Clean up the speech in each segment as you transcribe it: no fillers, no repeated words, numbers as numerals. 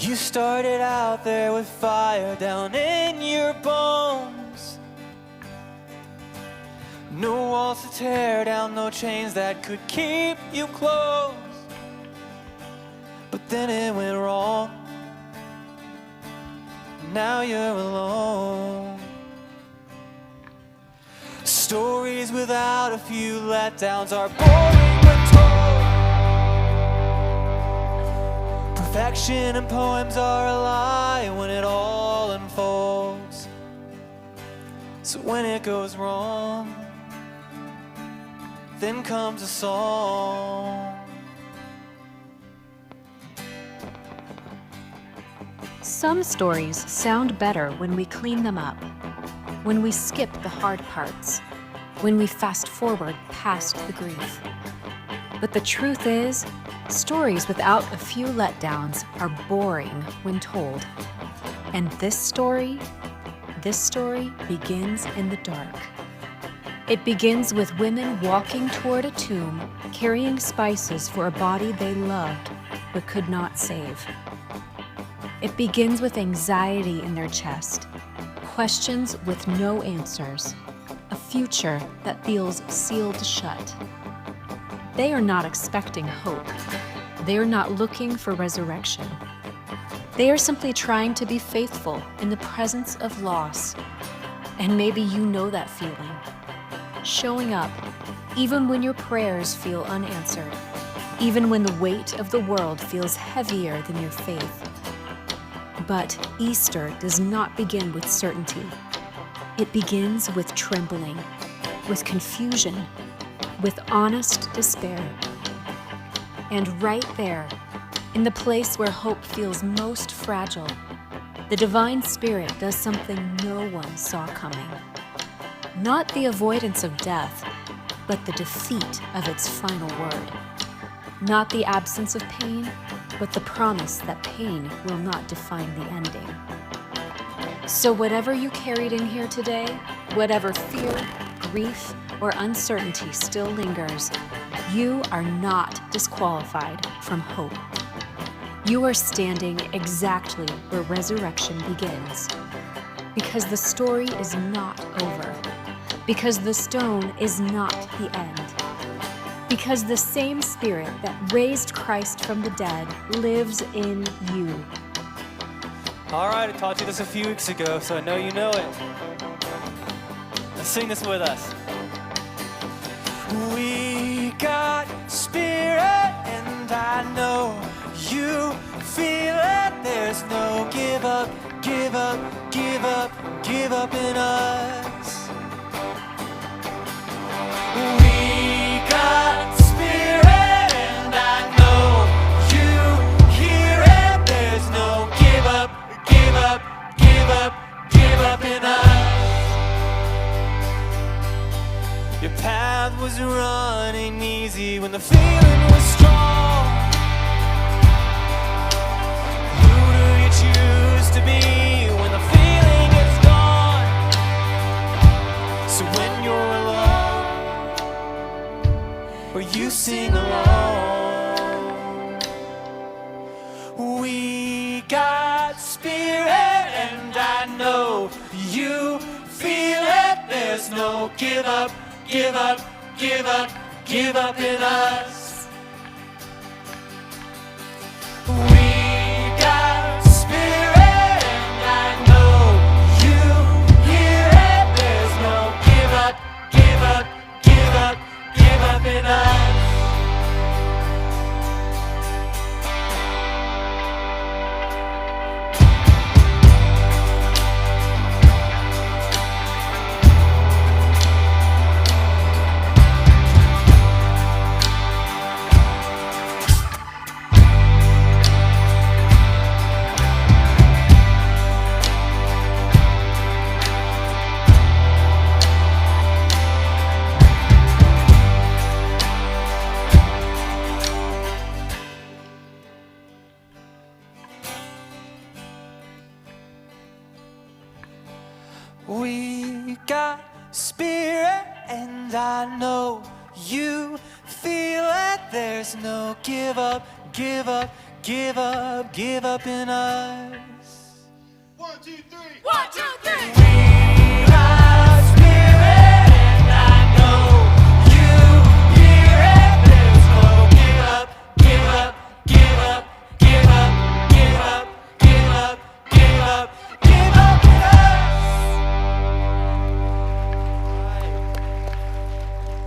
You started out there with fire down in your bones. No walls to tear down, no chains that could keep you close. But then it went wrong. Now you're alone. Stories without a few letdowns are boring when told. Perfection and poems are a lie when it all unfolds. So when it goes wrong, then comes a song. Some stories sound better when we clean them up, when we skip the hard parts, when we fast forward past the grief. But the truth is, stories without a few letdowns are boring when told. And this story begins in the dark. It begins with women walking toward a tomb, carrying spices for a body they loved but could not save. It begins with anxiety in their chest, questions with no answers, a future that feels sealed shut. They are not expecting hope. They are not looking for resurrection. They are simply trying to be faithful in the presence of loss. And maybe you know that feeling. Showing up, even when your prayers feel unanswered, even when the weight of the world feels heavier than your faith. But Easter does not begin with certainty. It begins with trembling, with confusion, with honest despair. And right there, in the place where hope feels most fragile, the Divine Spirit does something no one saw coming. Not the avoidance of death, but the defeat of its final word. Not the absence of pain, but the promise that pain will not define the ending. So whatever you carried in here today, whatever fear, grief, or uncertainty still lingers, you are not disqualified from hope. You are standing exactly where resurrection begins. Because the story is not over. Because the stone is not the end. Because the same Spirit that raised Christ from the dead lives in you. All right, I taught you this a few weeks ago, so I know you know it. Let's sing this with us. We got Spirit, and I know you feel it. There's no give up, give up, give up, give up in us. We got Spirit, and I know you hear it. There's no give up, give up, give up, give up in us. Your path was running easy when the feeling was strong. Who do you choose to be when the feeling is gone? So when you're alone, or you sing along, we got Spirit, and I know you feel it. There's no give up, give up, give up, give up in us. We got Spirit, and I know you hear it. There's no give up, give up, give up, give up in us. We got Spirit, and I know you feel it. There's no give up, give up, give up in us. 1, 2, 3. 1, 2, 3. We are spirit, and I know you hear it. There's no give up, give up, give up, give up, give up, give up, give up, give up in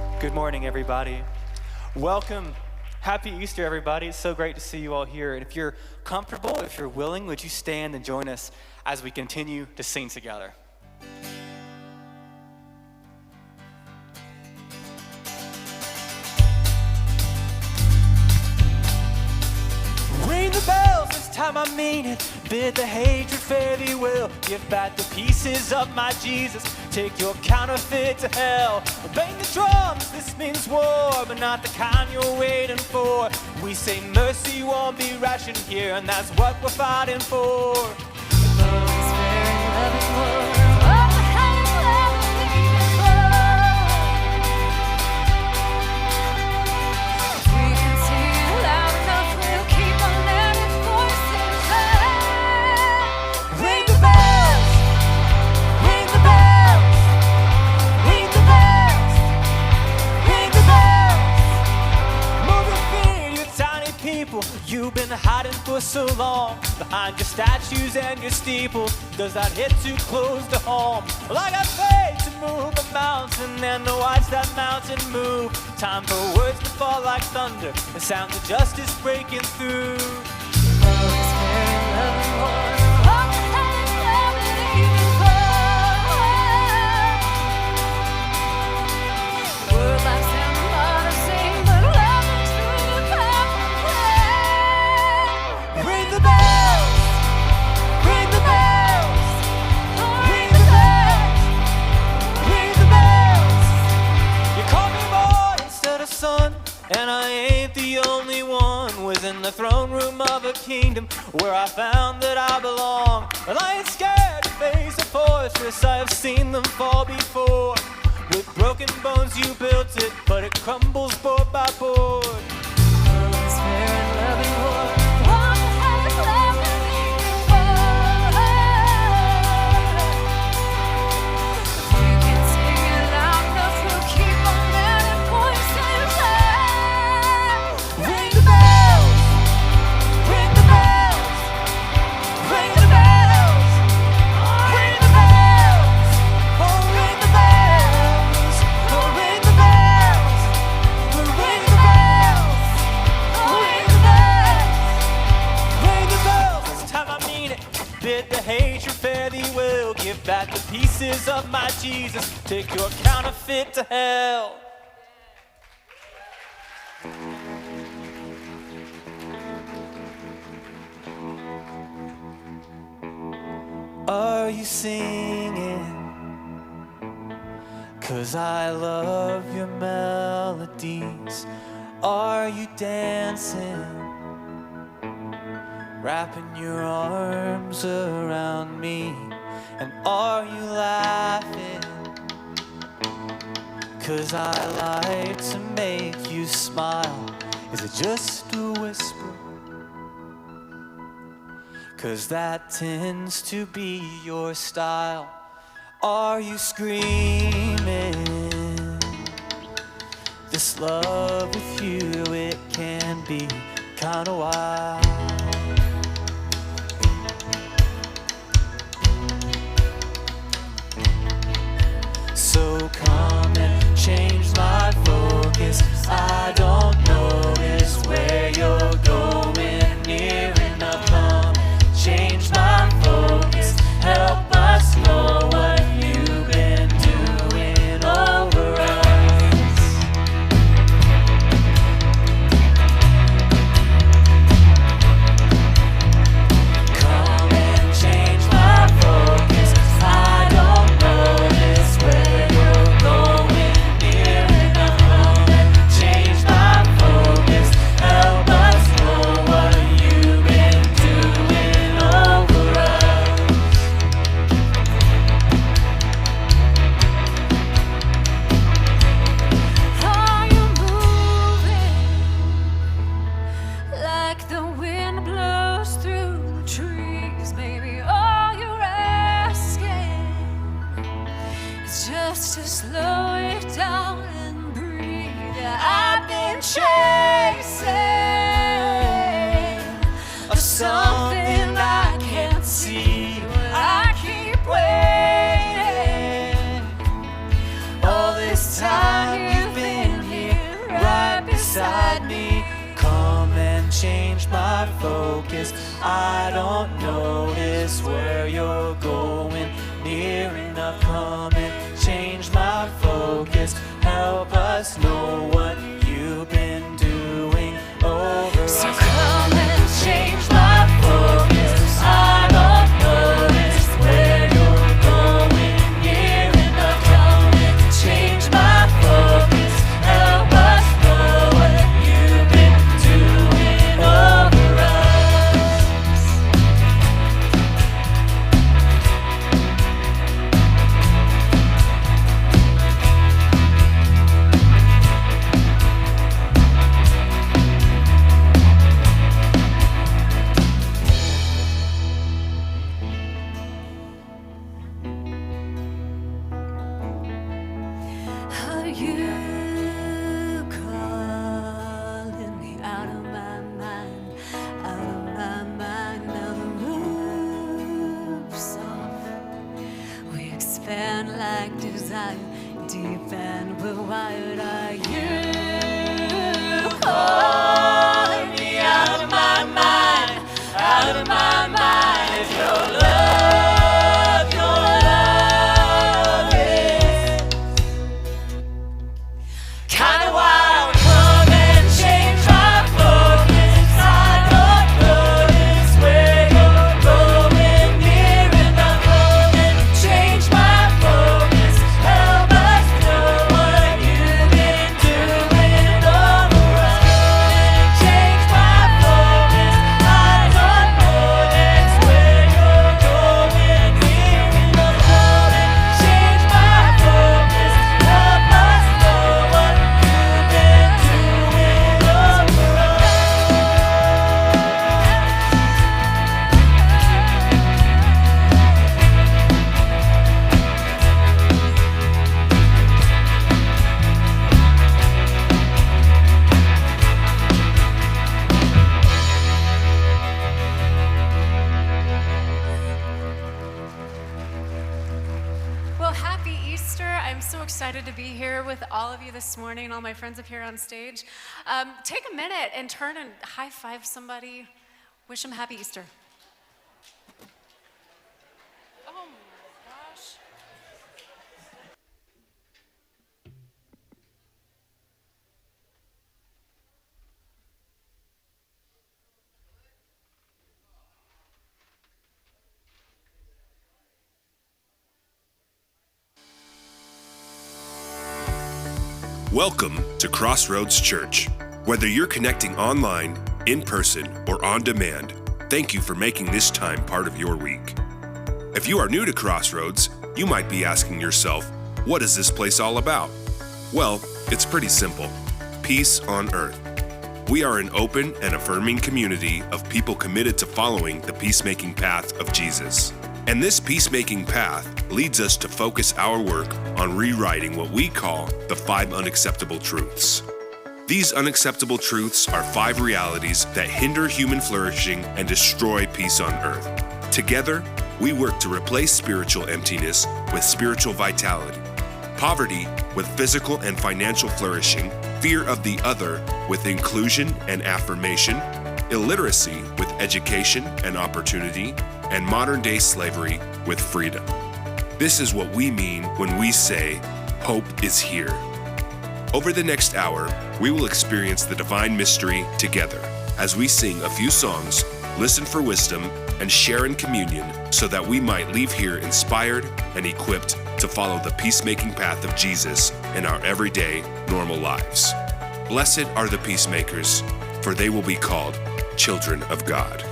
us. Good morning, everybody. Welcome. Happy Easter, everybody. It's so great to see you all here. And if you're comfortable, if you're willing, would you stand and join us as we continue to sing together? Ring the bells, this time I mean it. Bid the hatred fare thee well. Give back the pieces of my Jesus. Take your counterfeit to hell. Bang the drums, this means war, but not the kind you're waiting for. We say mercy won't be rationed here, and that's what we're fighting for. Love is very loving war. You've been hiding for so long behind your statues and your steeples. Does that hit too close to home? Well, I got faith to move a mountain and to watch that mountain move. Time for words to fall like thunder, the sound of justice breaking through. Love is very loving war. And I ain't the only one within the throne room of a kingdom where I found that I belong. And I ain't scared to face a fortress, I have seen them fall before. With broken bones you built it, but it crumbles board by board. It's very loving war. Give back the pieces of my Jesus. Take your counterfeit to hell. Are you singing? 'Cause I love your melodies. Are you dancing? Wrapping your arms around me. And are you laughing? 'Cause I like to make you smile. Is it just a whisper? 'Cause that tends to be your style. Are you screaming? This love with you, it can be kinda wild. So come and change my focus. I don't notice where you're going near enough. Come change my focus. Help us know what you've been doing over us. Come and change my focus. I don't notice where you're going near enough. change my focus. I don't notice where you're going, near enough, come and change my focus. Help us know what you've been doing over So us. come and Change my focus. I don't notice where you're going, near enough, come and change my focus. Help us know what you've been doing over us. Are you calling me out of my mind? Out of my mind, now the roof's off. We expand like desire, deep and we're wired. Are you calling me out of my mind? Out of my mind, is your love, is kinda wild. Come and change my focus. I don't notice where you're going, near enough, come and change my focus. Help us know what you've been doing over us. Change my focus. I don't notice where you're going, near enough, come and change my focus. Help us know what you've been doing over us. Well, happy Easter. I'm so excited to be here with all of you this morning, all my friends up here on stage. Take a minute and turn and high five somebody. Wish them happy Easter. Oh my gosh. Welcome to Crossroads Church. Whether you're connecting online, in person, or on demand, thank you for making this time part of your week. If you are new to Crossroads, you might be asking yourself, what is this place all about? Well, it's pretty simple. Peace on earth. We are an open and affirming community of people committed to following the peacemaking path of Jesus. And this peacemaking path leads us to focus our work on rewriting what we call the 5 unacceptable truths. These unacceptable truths are 5 realities that hinder human flourishing and destroy peace on earth. Together, we work to replace spiritual emptiness with spiritual vitality, poverty with physical and financial flourishing, fear of the other with inclusion and affirmation, illiteracy with education and opportunity, and modern-day slavery with freedom. This is what we mean when we say, hope is here. Over the next hour, we will experience the divine mystery together as we sing a few songs, listen for wisdom, and share in communion so that we might leave here inspired and equipped to follow the peacemaking path of Jesus in our everyday, normal lives. Blessed are the peacemakers, for they will be called children of God.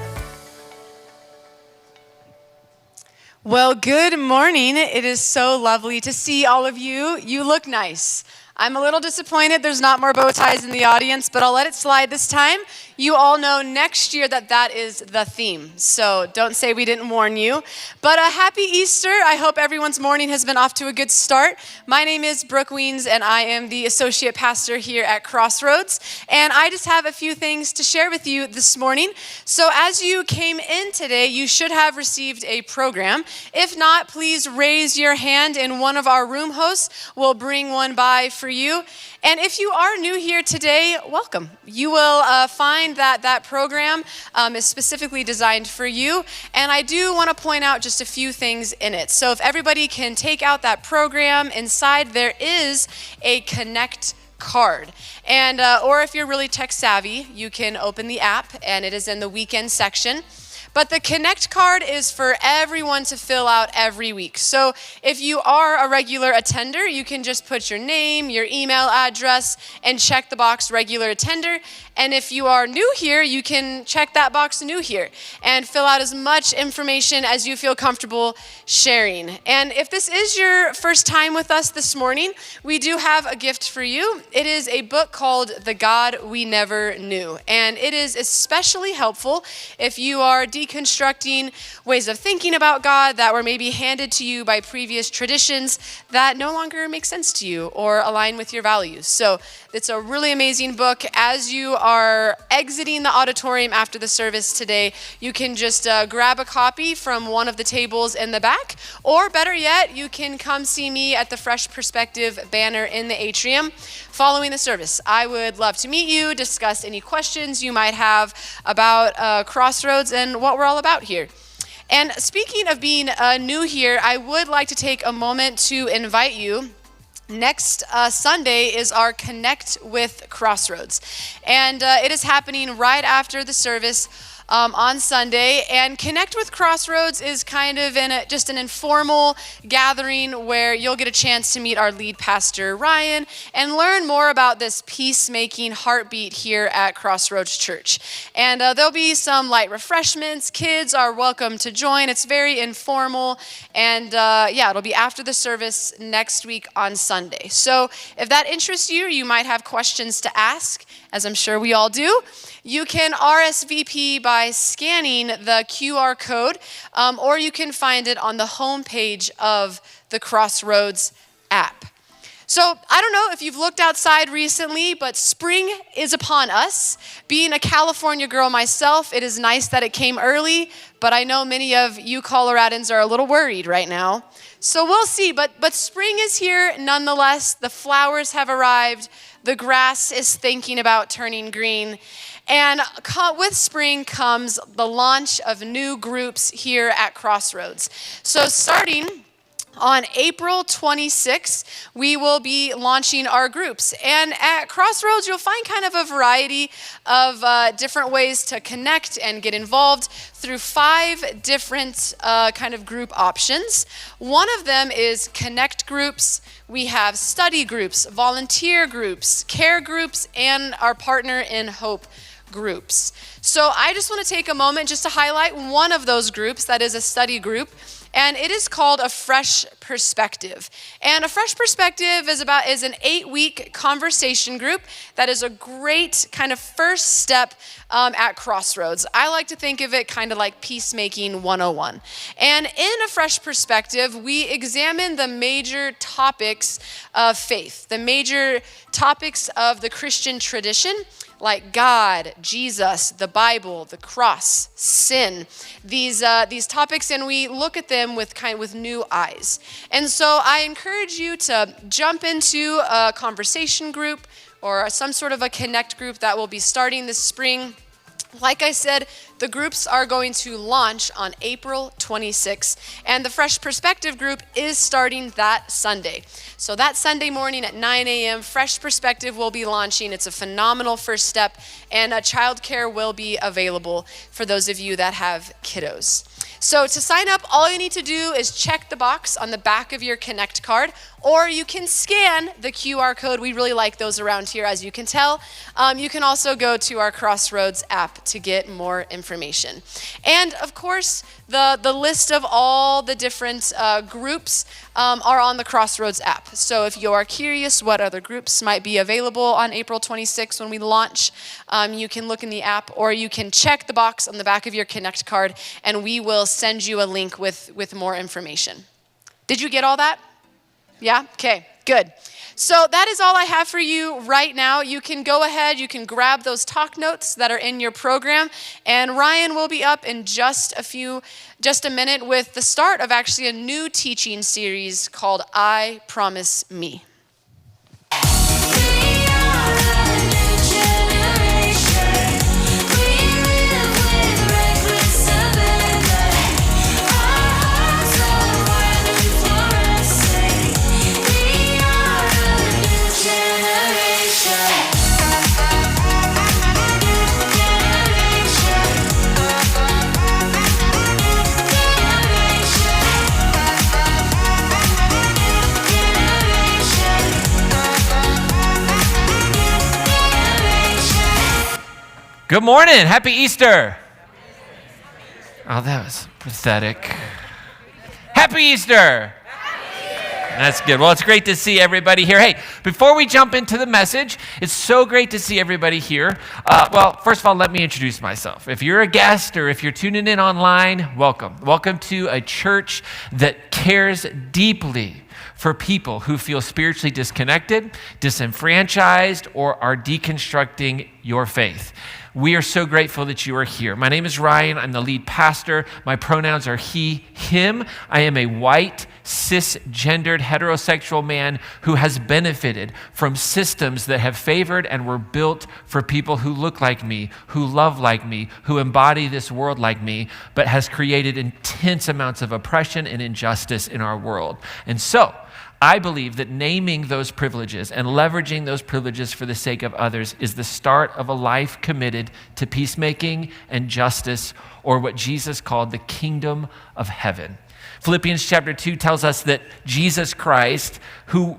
Well, good morning. It is so lovely to see all of you. You look nice. I'm a little disappointed there's not more bow ties in the audience, but I'll let it slide this time. You all know next year that is the theme, so don't say we didn't warn you. But a happy Easter. I hope everyone's morning has been off to a good start. My name is Brooke Weens, and I am the associate pastor here at Crossroads. And I just have a few things to share with you this morning. So as you came in today, you should have received a program. If not, please raise your hand, and one of our room hosts will bring one by for you. And if you are new here today, welcome. You will find find that that program is specifically designed for you. And I do want to point out just a few things in it. So if everybody can take out that program, inside there is a Connect card. And or if you're really tech savvy, you can open the app and it is in the weekend section. But the Connect card is for everyone to fill out every week. So if you are a regular attender, you can just put your name, your email address, and check the box regular attender. And if you are new here, you can check that box new here and fill out as much information as you feel comfortable sharing. And if this is your first time with us this morning, we do have a gift for you. It is a book called The God We Never Knew. And it is especially helpful if you are deconstructing ways of thinking about God that were maybe handed to you by previous traditions that no longer make sense to you or align with your values. So it's a really amazing book. As you are exiting the auditorium after the service today, you can just grab a copy from one of the tables in the back, or better yet, you can come see me at the Fresh Perspective banner in the atrium following the service. I would love to meet you, discuss any questions you might have about Crossroads and what we're all about here. And speaking of being new here, I would like to take a moment to invite you. Next Sunday is our Connect with Crossroads. And it is happening right after the service on Sunday. And Connect with Crossroads is kind of just an informal gathering where you'll get a chance to meet our lead pastor, Ryan, and learn more about this peacemaking heartbeat here at Crossroads Church. And there'll be some light refreshments. Kids are welcome to join. It's very informal. And it'll be after the service next week on Sunday. So if that interests you, you might have questions to ask, as I'm sure we all do. You can RSVP by scanning the QR code, or you can find it on the homepage of the Crossroads app. So I don't know if you've looked outside recently, but spring is upon us. Being a California girl myself, it is nice that it came early, but I know many of you Coloradans are a little worried right now. So we'll see, but spring is here nonetheless. The flowers have arrived. The grass is thinking about turning green. And with spring comes the launch of new groups here at Crossroads. So starting on April 26th, we will be launching our groups. And at Crossroads, you'll find kind of a variety of different ways to connect and get involved through 5 different kind of group options. One of them is connect groups. We have study groups, volunteer groups, care groups, and our Partner in Hope groups. So I just want to take a moment just to highlight one of those groups that is a study group. And it is called A Fresh Perspective. And A Fresh Perspective is an 8-week conversation group that is a great kind of first step at Crossroads. I like to think of it kind of like Peacemaking 101. And in A Fresh Perspective, we examine the major topics of faith, the major topics of the Christian tradition, like God, Jesus, the Bible, the cross, sin, these topics, and we look at them with new eyes. And so I encourage you to jump into a conversation group or some sort of a connect group that will be starting this spring. Like I said, the groups are going to launch on April 26th, and the Fresh Perspective group is starting that Sunday. So that Sunday morning at 9 a.m., Fresh Perspective will be launching. It's a phenomenal first step, and childcare will be available for those of you that have kiddos. So to sign up, all you need to do is check the box on the back of your Connect card, or you can scan the QR code. We really like those around here, as you can tell. You can also go to our Crossroads app to get more information. And of course, the list of all the different groups are on the Crossroads app. So if you are curious what other groups might be available on April 26th when we launch, you can look in the app, or you can check the box on the back of your Connect card, and we will send you a link with more information. Did you get all that? Yeah? Okay, good. So that is all I have for you right now. You can go ahead, you can grab those talk notes that are in your program, and Ryan will be up in just a minute with the start of actually a new teaching series called I Promise Me. We are a new generation. Good morning. Happy Easter. Oh, that was pathetic. Happy Easter. That's good. Well, it's great to see everybody here. Hey, before we jump into the message, it's so great to see everybody here. Well, first of all, let me introduce myself. If you're a guest or if you're tuning in online, welcome. Welcome to a church that cares deeply for people who feel spiritually disconnected, disenfranchised, or are deconstructing your faith. We are so grateful that you are here. My name is Ryan. I'm the lead pastor. My pronouns are he, him. I am a white, cisgendered, heterosexual man who has benefited from systems that have favored and were built for people who look like me, who love like me, who embody this world like me, but has created intense amounts of oppression and injustice in our world. And so, I believe that naming those privileges and leveraging those privileges for the sake of others is the start of a life committed to peacemaking and justice, or what Jesus called the kingdom of heaven. Philippians chapter 2 tells us that Jesus Christ, who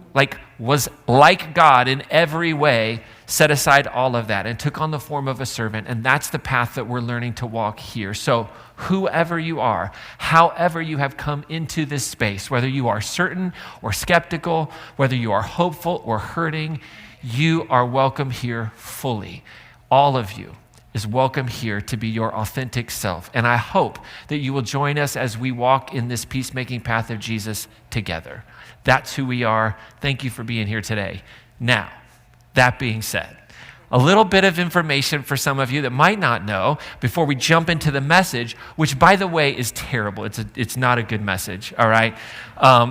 was like God in every way, set aside all of that and took on the form of a servant. And that's the path that we're learning to walk here. So whoever you are, however you have come into this space, whether you are certain or skeptical, whether you are hopeful or hurting, you are welcome here fully. All of you is welcome here to be your authentic self. And I hope that you will join us as we walk in this peacemaking path of Jesus together. That's who we are. Thank you for being here today. Now, that being said, a little bit of information for some of you that might not know before we jump into the message, which, by the way, is terrible. It's not a good message, all right?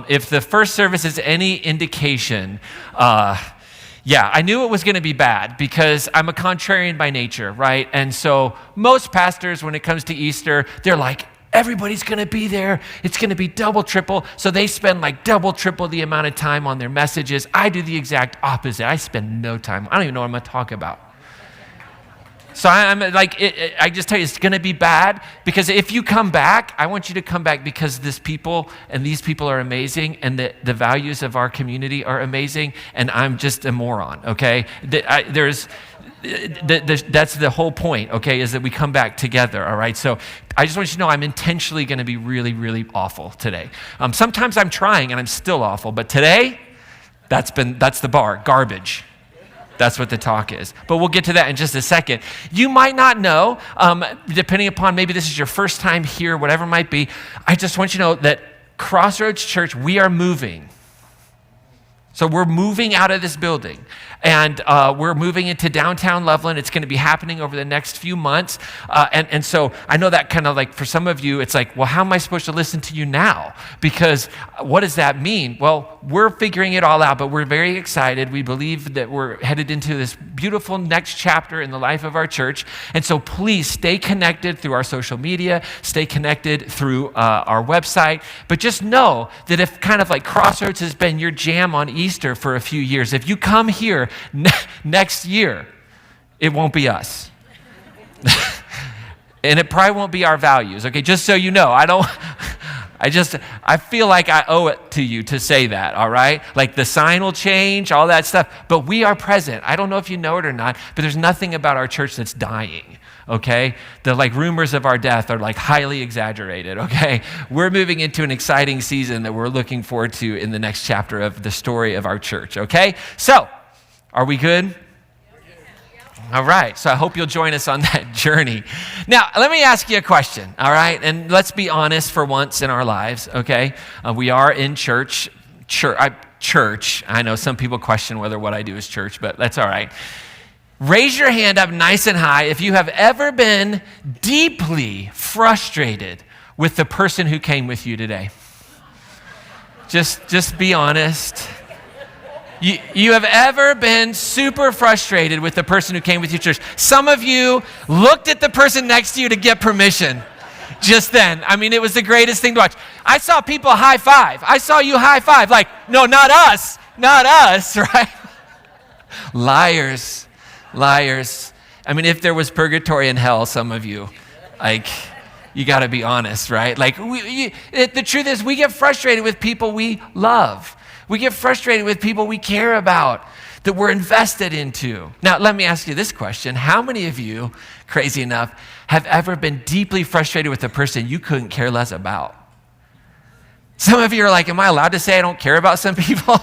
If the first service is any indication, I knew it was going to be bad because I'm a contrarian by nature, right? And so most pastors, when it comes to Easter, they're like, everybody's going to be there. It's going to be double, triple. So they spend double, triple the amount of time on their messages. I do the exact opposite. I spend no time. I don't even know what I'm going to talk about. So I just tell you, it's going to be bad because if you come back, I want you to come back because these people are amazing and the values of our community are amazing and I'm just a moron, okay? That's the whole point, okay, is that we come back together, all right? So I just want you to know I'm intentionally going to be really, really awful today. Sometimes I'm trying and I'm still awful, but today, that's the bar, garbage. That's what the talk is. But we'll get to that in just a second. You might not know, depending upon maybe this is your first time here, whatever it might be, I just want you to know that Crossroads Church, we are moving. So we're moving out of this building and we're moving into downtown Loveland. It's going to be happening over the next few months. And so I know that kind of for some of you, it's well, how am I supposed to listen to you now? Because what does that mean? Well, we're figuring it all out, but we're very excited. We believe that we're headed into this beautiful next chapter in the life of our church. And so please stay connected through our social media, stay connected through our website. But just know that if kind of Crossroads has been your jam on Easter for a few years, if you come here next year, it won't be us. And it probably won't be our values, okay? Just so you know, I feel like I owe it to you to say that, all right? The sign will change, all that stuff, but we are present. I don't know if you know it or not, but there's nothing about our church that's dying, okay? The rumors of our death are highly exaggerated, okay? We're moving into an exciting season that we're looking forward to in the next chapter of the story of our church, okay? So, are we good? All right, so I hope you'll join us on that journey. Now, let me ask you a question, all right? And let's be honest for once in our lives, okay? We are in church. I know some people question whether what I do is church, but that's all right. Raise your hand up nice and high if you have ever been deeply frustrated with the person who came with you today. Just be honest. You have ever been super frustrated with the person who came with you to church. Some of you looked at the person next to you to get permission just then. I mean, it was the greatest thing to watch. I saw people high five. I saw you high five. No, not us, right? Liars. I mean, if there was purgatory and hell, some of you, you got to be honest, right? The truth is we get frustrated with people we love. We get frustrated with people we care about. that we're invested into. Now, let me ask you this question. How many of you, crazy enough, have ever been deeply frustrated with a person you couldn't care less about? Some of you are like, am I allowed to say I don't care about some people?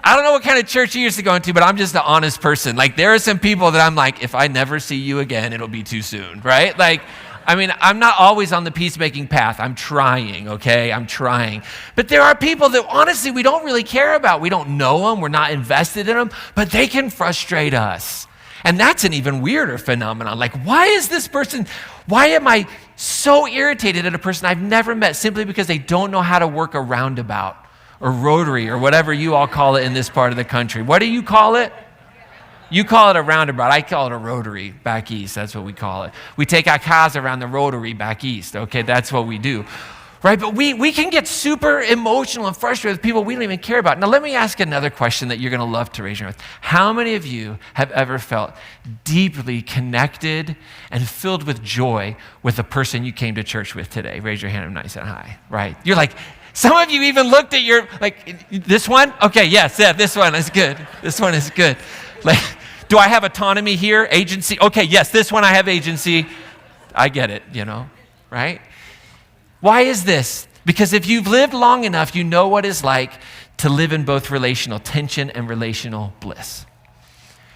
I don't know what kind of church you used to go into, but I'm just an honest person. Like, there are some people that I'm like, if I never see you again, it'll be too soon, right? Like, I mean, I'm not always on the peacemaking path. I'm trying, okay? I'm trying. But there are people that honestly we don't really care about. We don't know them. We're not invested in them, but they can frustrate us. And that's an even weirder phenomenon. Like, why am I so irritated at a person I've never met simply because they don't know how to work a roundabout or rotary or whatever you all call it in this part of the country? What do you call it? You call it a roundabout. I call it a rotary back east. That's what we call it. We take our cars around the rotary back east. Okay, that's what we do. Right? But we can get super emotional and frustrated with people we don't even care about. Now, let me ask another question that you're going to love to raise your hand with. How many of you have ever felt deeply connected and filled with joy with the person you came to church with today? Raise your hand up nice and high. Right? You're like, some of you even looked at your, like, this one? Okay, yes, yeah, this one is good. This one is good. Like, do I have autonomy here? Agency? Okay, yes, this one I have agency. I get it, right? Why is this? Because if you've lived long enough, you know what it's like to live in both relational tension and relational bliss.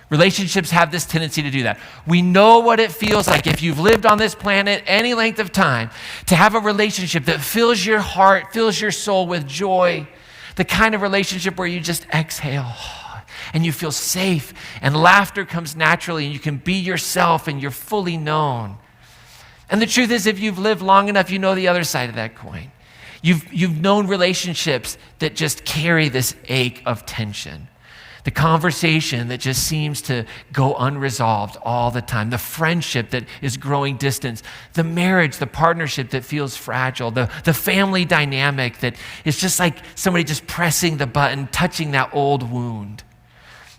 Relationships have this tendency to do that. We know what it feels like if you've lived on this planet any length of time to have a relationship that fills your heart, fills your soul with joy, the kind of relationship where you just exhale and you feel safe and laughter comes naturally and you can be yourself and you're fully known. And the truth is, if you've lived long enough, you know the other side of that coin. You've known relationships that just carry this ache of tension. The conversation that just seems to go unresolved all the time. The friendship that is growing distance. The marriage, the partnership that feels fragile. The family dynamic that is just like somebody just pressing the button, touching that old wound.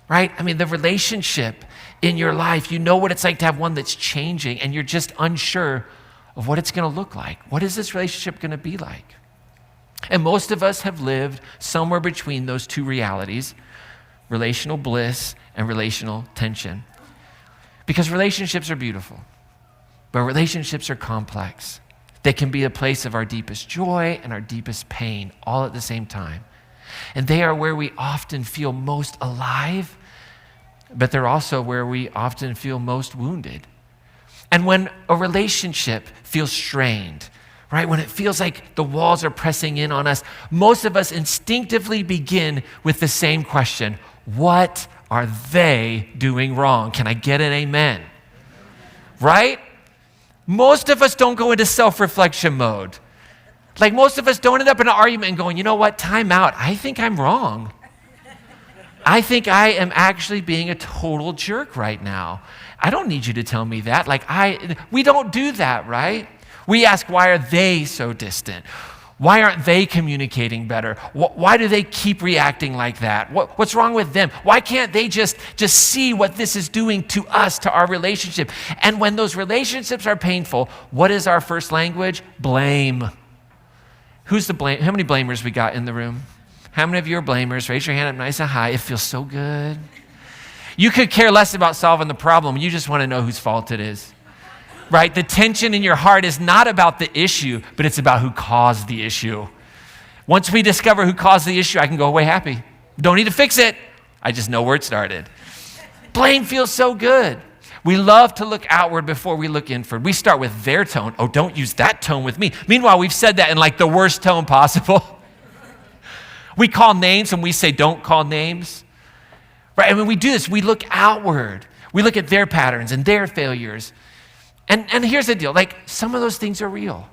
Right? I mean, the relationship in your life, you know what it's like to have one that's changing and you're just unsure of what it's going to look like. What is this relationship going to be like? And most of us have lived somewhere between those two realities, relational bliss and relational tension. Because relationships are beautiful, but relationships are complex. They can be a place of our deepest joy and our deepest pain all at the same time. And they are where we often feel most alive, but they're also where we often feel most wounded. And when a relationship feels strained, right, when it feels like the walls are pressing in on us, most of us instinctively begin with the same question: what are they doing wrong? Can I get an amen? Right? Most of us don't go into self-reflection mode. Like, most of us don't end up in an argument and going, you know what, time out. I think I'm wrong. I think I am actually being a total jerk right now. I don't need you to tell me that. We don't do that, right? We ask, why are they so distant? Why aren't they communicating better? Why do they keep reacting like that? What's wrong with them? Why can't they just see what this is doing to us, to our relationship? And when those relationships are painful, what is our first language? Blame. Who's the blame? How many blamers we got in the room? How many of you are blamers? Raise your hand up nice and high. It feels so good. You could care less about solving the problem. You just want to know whose fault it is. Right? The tension in your heart is not about the issue, but it's about who caused the issue. Once we discover who caused the issue, I can go away happy. Don't need to fix it. I just know where it started. Blame feels so good. We love to look outward before we look inward. We start with their tone. Oh, don't use that tone with me. Meanwhile, we've said that in like the worst tone possible. We call names and we say don't call names. Right? And when we do this, we look outward. We look at their patterns and their failures. And here's the deal. Like, some of those things are real.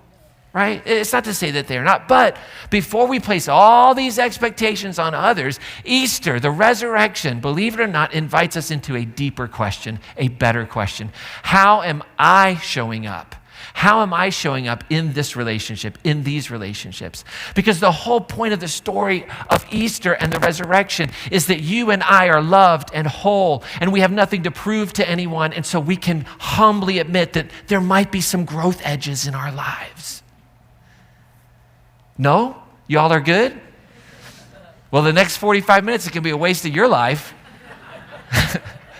Right? It's not to say that they're not. But before we place all these expectations on others, Easter, the resurrection, believe it or not, invites us into a deeper question, a better question. How am I showing up? How am I showing up in this relationship, in these relationships? Because the whole point of the story of Easter and the resurrection is that you and I are loved and whole, and we have nothing to prove to anyone, and so we can humbly admit that there might be some growth edges in our lives. No? Y'all are good? Well, the next 45 minutes, it can be a waste of your life.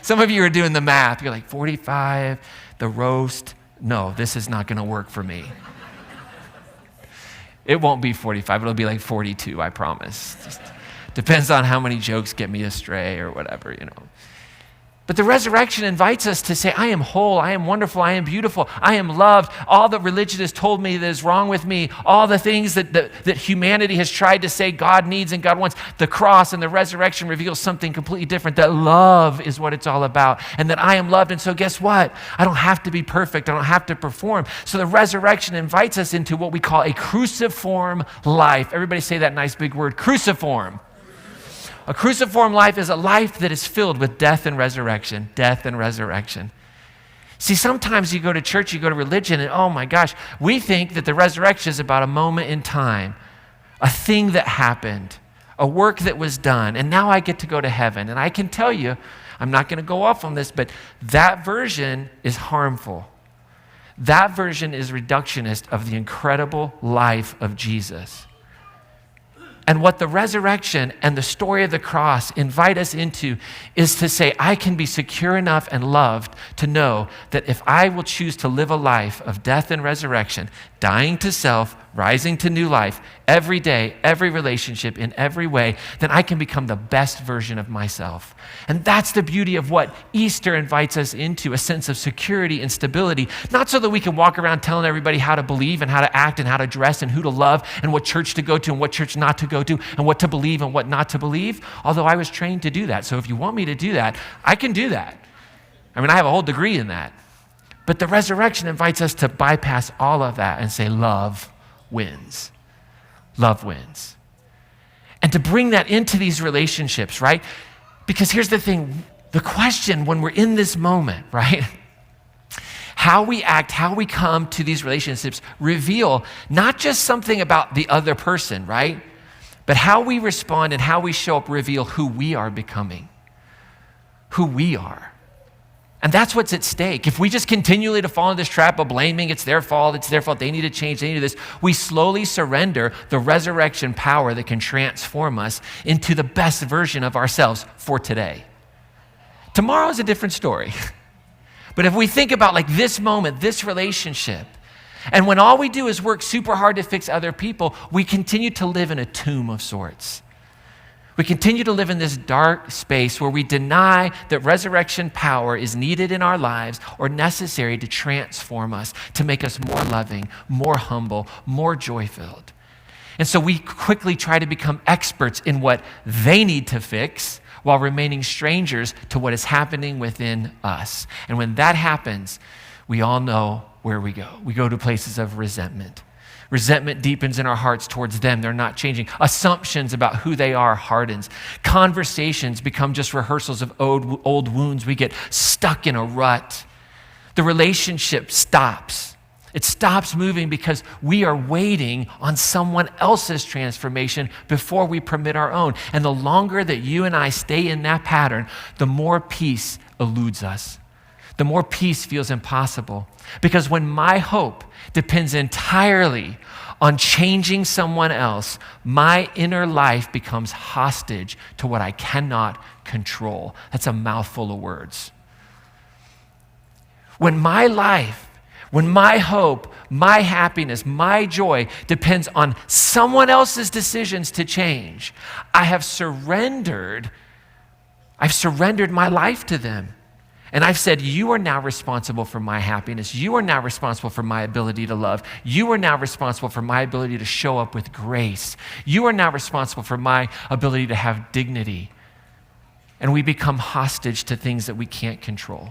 Some of you are doing the math. You're like, 45, the roast. No, this is not going to work for me. It won't be 45. It'll be like 42, I promise. Just depends on how many jokes get me astray or whatever, you know. But the resurrection invites us to say, I am whole, I am wonderful, I am beautiful, I am loved. All that religion has told me that is wrong with me, all the things that humanity has tried to say God needs and God wants, the cross and the resurrection reveals something completely different, that love is what it's all about, and that I am loved. And so guess what? I don't have to be perfect, I don't have to perform. So the resurrection invites us into what we call a cruciform life. Everybody say that nice big word, cruciform. A cruciform life is a life that is filled with death and resurrection, death and resurrection. See, sometimes you go to church, you go to religion, and oh my gosh, we think that the resurrection is about a moment in time, a thing that happened, a work that was done, and now I get to go to heaven. And I can tell you, I'm not going to go off on this, but that version is harmful. That version is reductionist of the incredible life of Jesus. And what the resurrection and the story of the cross invite us into is to say, I can be secure enough and loved to know that if I will choose to live a life of death and resurrection, dying to self, rising to new life, every day, every relationship, in every way, then I can become the best version of myself. And that's the beauty of what Easter invites us into, a sense of security and stability, not so that we can walk around telling everybody how to believe and how to act and how to dress and who to love and what church to go to and what church not to go to and what to believe and what not to believe, although I was trained to do that. So if you want me to do that, I can do that. I mean, I have a whole degree in that. But the resurrection invites us to bypass all of that and say, love wins. Love wins. And to bring that into these relationships, right? Because here's the thing, the question when we're in this moment, right? How we act, how we come to these relationships reveal not just something about the other person, right? But how we respond and how we show up reveal who we are becoming, who we are. And that's what's at stake. If we just continually to fall into this trap of blaming, it's their fault, they need to change, they need this, we slowly surrender the resurrection power that can transform us into the best version of ourselves for today. Tomorrow's a different story. But if we think about like this moment, this relationship, and when all we do is work super hard to fix other people, we continue to live in a tomb of sorts. We continue to live in this dark space where we deny that resurrection power is needed in our lives or necessary to transform us, to make us more loving, more humble, more joy-filled. And so we quickly try to become experts in what they need to fix while remaining strangers to what is happening within us. And when that happens, we all know where we go. We go to places of resentment. Resentment deepens in our hearts towards them. They're not changing. Assumptions about who they are hardens. Conversations become just rehearsals of old wounds. We get stuck in a rut. The relationship stops. It stops moving because we are waiting on someone else's transformation before we permit our own. And the longer that you and I stay in that pattern, the more peace eludes us. The more peace feels impossible. Because when my hope depends entirely on changing someone else, my inner life becomes hostage to what I cannot control. That's a mouthful of words. When my life, when my hope, my happiness, my joy depends on someone else's decisions to change, I've surrendered my life to them. And I've said, you are now responsible for my happiness. You are now responsible for my ability to love. You are now responsible for my ability to show up with grace. You are now responsible for my ability to have dignity. And we become hostage to things that we can't control.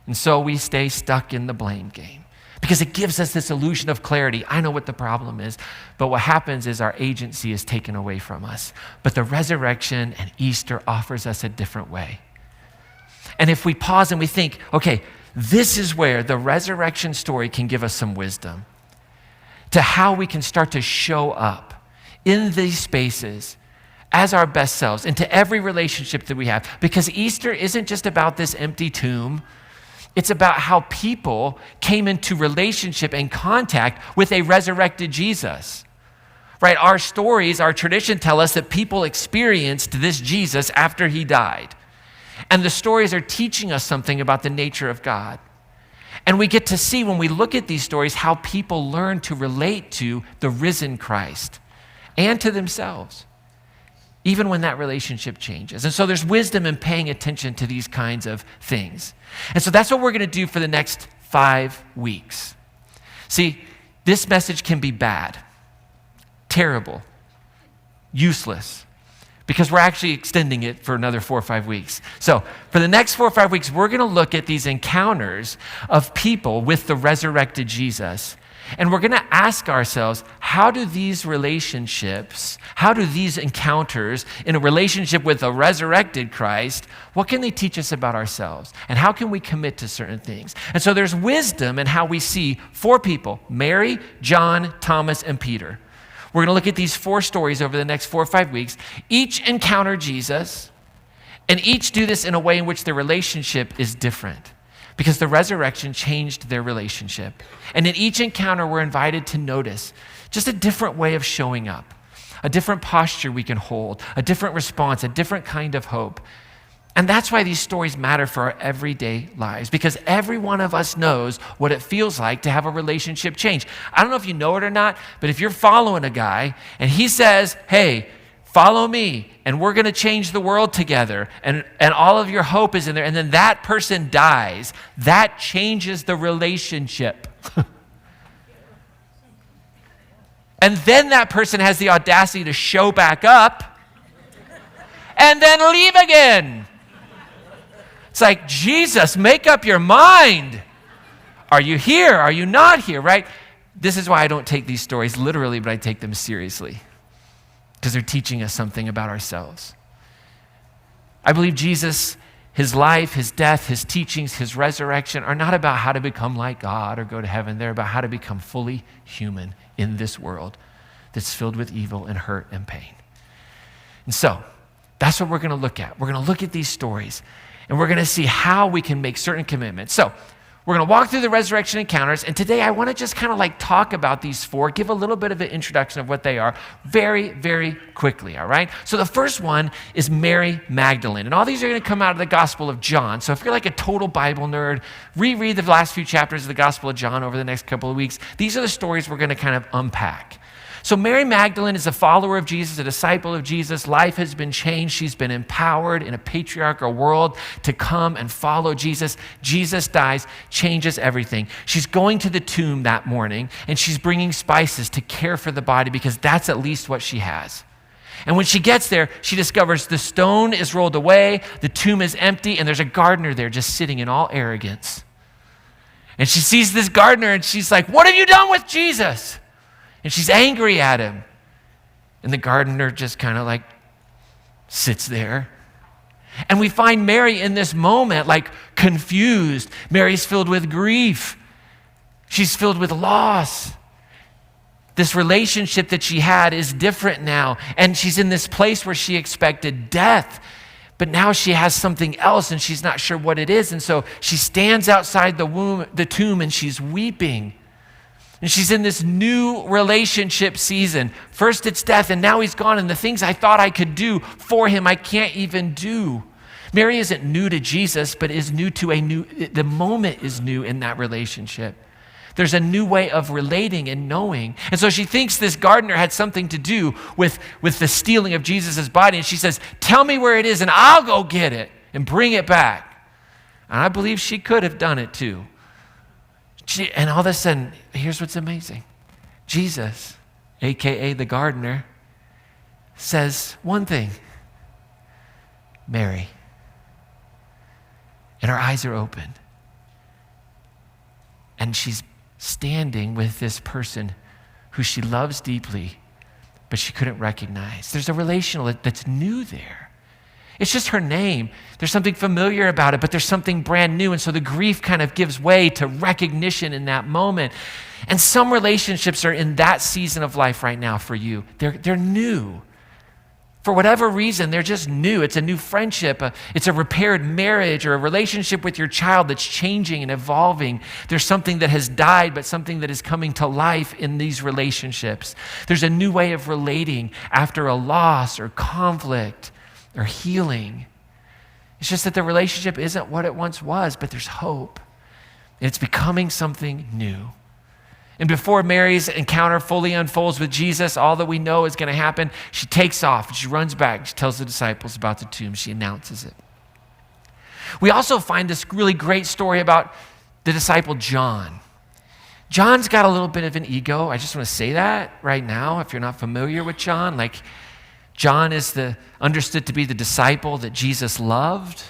And so we stay stuck in the blame game because it gives us this illusion of clarity. I know what the problem is, but what happens is our agency is taken away from us. But the resurrection and Easter offers us a different way. And if we pause and we think, okay, this is where the resurrection story can give us some wisdom to how we can start to show up in these spaces as our best selves into every relationship that we have. Because Easter isn't just about this empty tomb. It's about how people came into relationship and contact with a resurrected Jesus. right? Our stories, our tradition tell us that people experienced this Jesus after he died. And the stories are teaching us something about the nature of God. And we get to see when we look at these stories how people learn to relate to the risen Christ and to themselves, even when that relationship changes. And so there's wisdom in paying attention to these kinds of things. And so that's what we're going to do for the next 5 weeks. See, this message can be bad, terrible, useless, because we're actually extending it for another 4 or 5 weeks. So for the next 4 or 5 weeks, we're going to look at these encounters of people with the resurrected Jesus. And we're going to ask ourselves, how do these relationships, how do these encounters in a relationship with a resurrected Christ, what can they teach us about ourselves? And how can we commit to certain things? And so there's wisdom in how we see 4 people, Mary, John, Thomas, and Peter. We're going to look at these 4 stories over the next 4 or 5 weeks. Each encounter Jesus, and each do this in a way in which their relationship is different, because the resurrection changed their relationship. And in each encounter, we're invited to notice just a different way of showing up, a different posture we can hold, a different response, a different kind of hope. And that's why these stories matter for our everyday lives, because every one of us knows what it feels like to have a relationship change. I don't know if you know it or not, but if you're following a guy and he says, hey, follow me, and we're going to change the world together, and all of your hope is in there, and then that person dies, that changes the relationship. And then that person has the audacity to show back up and then leave again. It's like, Jesus, make up your mind. Are you here? Are you not here, right? This is why I don't take these stories literally, but I take them seriously, because they're teaching us something about ourselves. I believe Jesus, his life, his death, his teachings, his resurrection are not about how to become like God or go to heaven. They're about how to become fully human in this world that's filled with evil and hurt and pain. And so that's what we're going to look at. We're going to look at these stories, and we're going to see how we can make certain commitments. So we're going to walk through the resurrection encounters, and today I want to just kind of like talk about these 4, give a little bit of an introduction of what they are very, very quickly, all right? So the first one is Mary Magdalene, and all these are going to come out of the Gospel of John. So if you're like a total Bible nerd, reread the last few chapters of the Gospel of John over the next couple of weeks. These are the stories we're going to kind of unpack. So Mary Magdalene is a follower of Jesus, a disciple of Jesus. Life has been changed. She's been empowered in a patriarchal world to come and follow Jesus. Jesus dies, changes everything. She's going to the tomb that morning, and she's bringing spices to care for the body, because that's at least what she has. And when she gets there, she discovers the stone is rolled away, the tomb is empty, and there's a gardener there just sitting in all arrogance. And she sees this gardener, and she's like, "What have you done with Jesus?" And she's angry at him. And the gardener just kind of like sits there. And we find Mary in this moment like confused. Mary's filled with grief. She's filled with loss. This relationship that she had is different now. And she's in this place where she expected death. But now she has something else, and she's not sure what it is. And so she stands outside the tomb, and she's weeping. And she's in this new relationship season. First it's death, and now he's gone, and the things I thought I could do for him, I can't even do. Mary isn't new to Jesus, but is new to the moment is new in that relationship. There's a new way of relating and knowing. And so she thinks this gardener had something to do with the stealing of Jesus' body. And she says, "Tell me where it is, and I'll go get it and bring it back." And I believe she could have done it too. And all of a sudden, here's what's amazing. Jesus, AKA the gardener, says one thing, "Mary." And her eyes are open. And she's standing with this person who she loves deeply, but she couldn't recognize. There's a relational that's new there. It's just her name. There's something familiar about it, but there's something brand new. And so the grief kind of gives way to recognition in that moment. And some relationships are in that season of life right now for you. They're new. For whatever reason, they're just new. It's a new friendship. It's a repaired marriage or a relationship with your child that's changing and evolving. There's something that has died, but something that is coming to life in these relationships. There's a new way of relating after a loss or conflict or healing. It's just that the relationship isn't what it once was, but there's hope. And it's becoming something new. And before Mary's encounter fully unfolds with Jesus, all that we know is going to happen, she takes off, she runs back, she tells the disciples about the tomb, she announces it. We also find this really great story about the disciple John. John's got a little bit of an ego. I just want to say that right now, if you're not familiar with John. Like, John is understood to be the disciple that Jesus loved,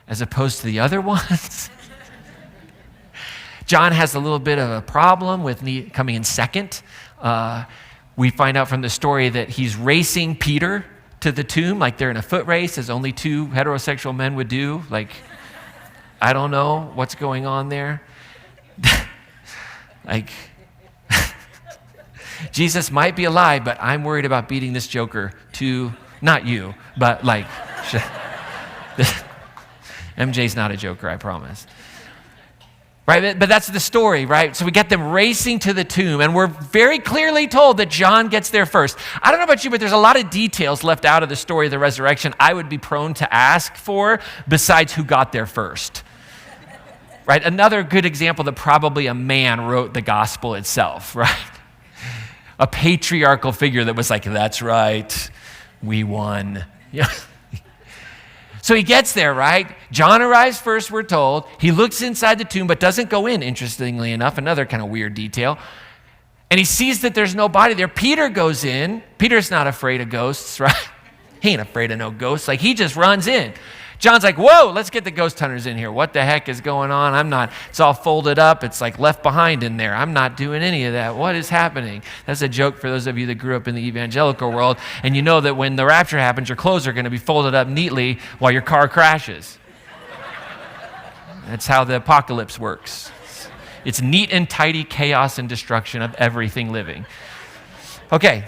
as opposed to the other ones. John has a little bit of a problem with coming in second. We find out from the story that he's racing Peter to the tomb, like they're in a foot race, as only two heterosexual men would do. Like, I don't know what's going on there. Like, Jesus might be alive, but I'm worried about beating this joker to, not you, but like, MJ's not a joker, I promise. Right? But that's the story, right? So we get them racing to the tomb, and we're very clearly told that John gets there first. I don't know about you, but there's a lot of details left out of the story of the resurrection I would be prone to ask for, besides who got there first. Right? Another good example that probably a man wrote the gospel itself, right? A patriarchal figure that was like, that's right, we won. Yeah. So he gets there, right? John arrives first, we're told. He looks inside the tomb, but doesn't go in, interestingly enough. Another kind of weird detail. And he sees that there's no body there. Peter goes in. Peter's not afraid of ghosts, right? He ain't afraid of no ghosts. Like, he just runs in. John's like, whoa, let's get the ghost hunters in here. What the heck is going on? I'm not. It's all folded up. It's like Left Behind in there. I'm not doing any of that. What is happening? That's a joke for those of you that grew up in the evangelical world, and you know that when the rapture happens, your clothes are going to be folded up neatly while your car crashes. That's how the apocalypse works. It's neat and tidy chaos and destruction of everything living. Okay,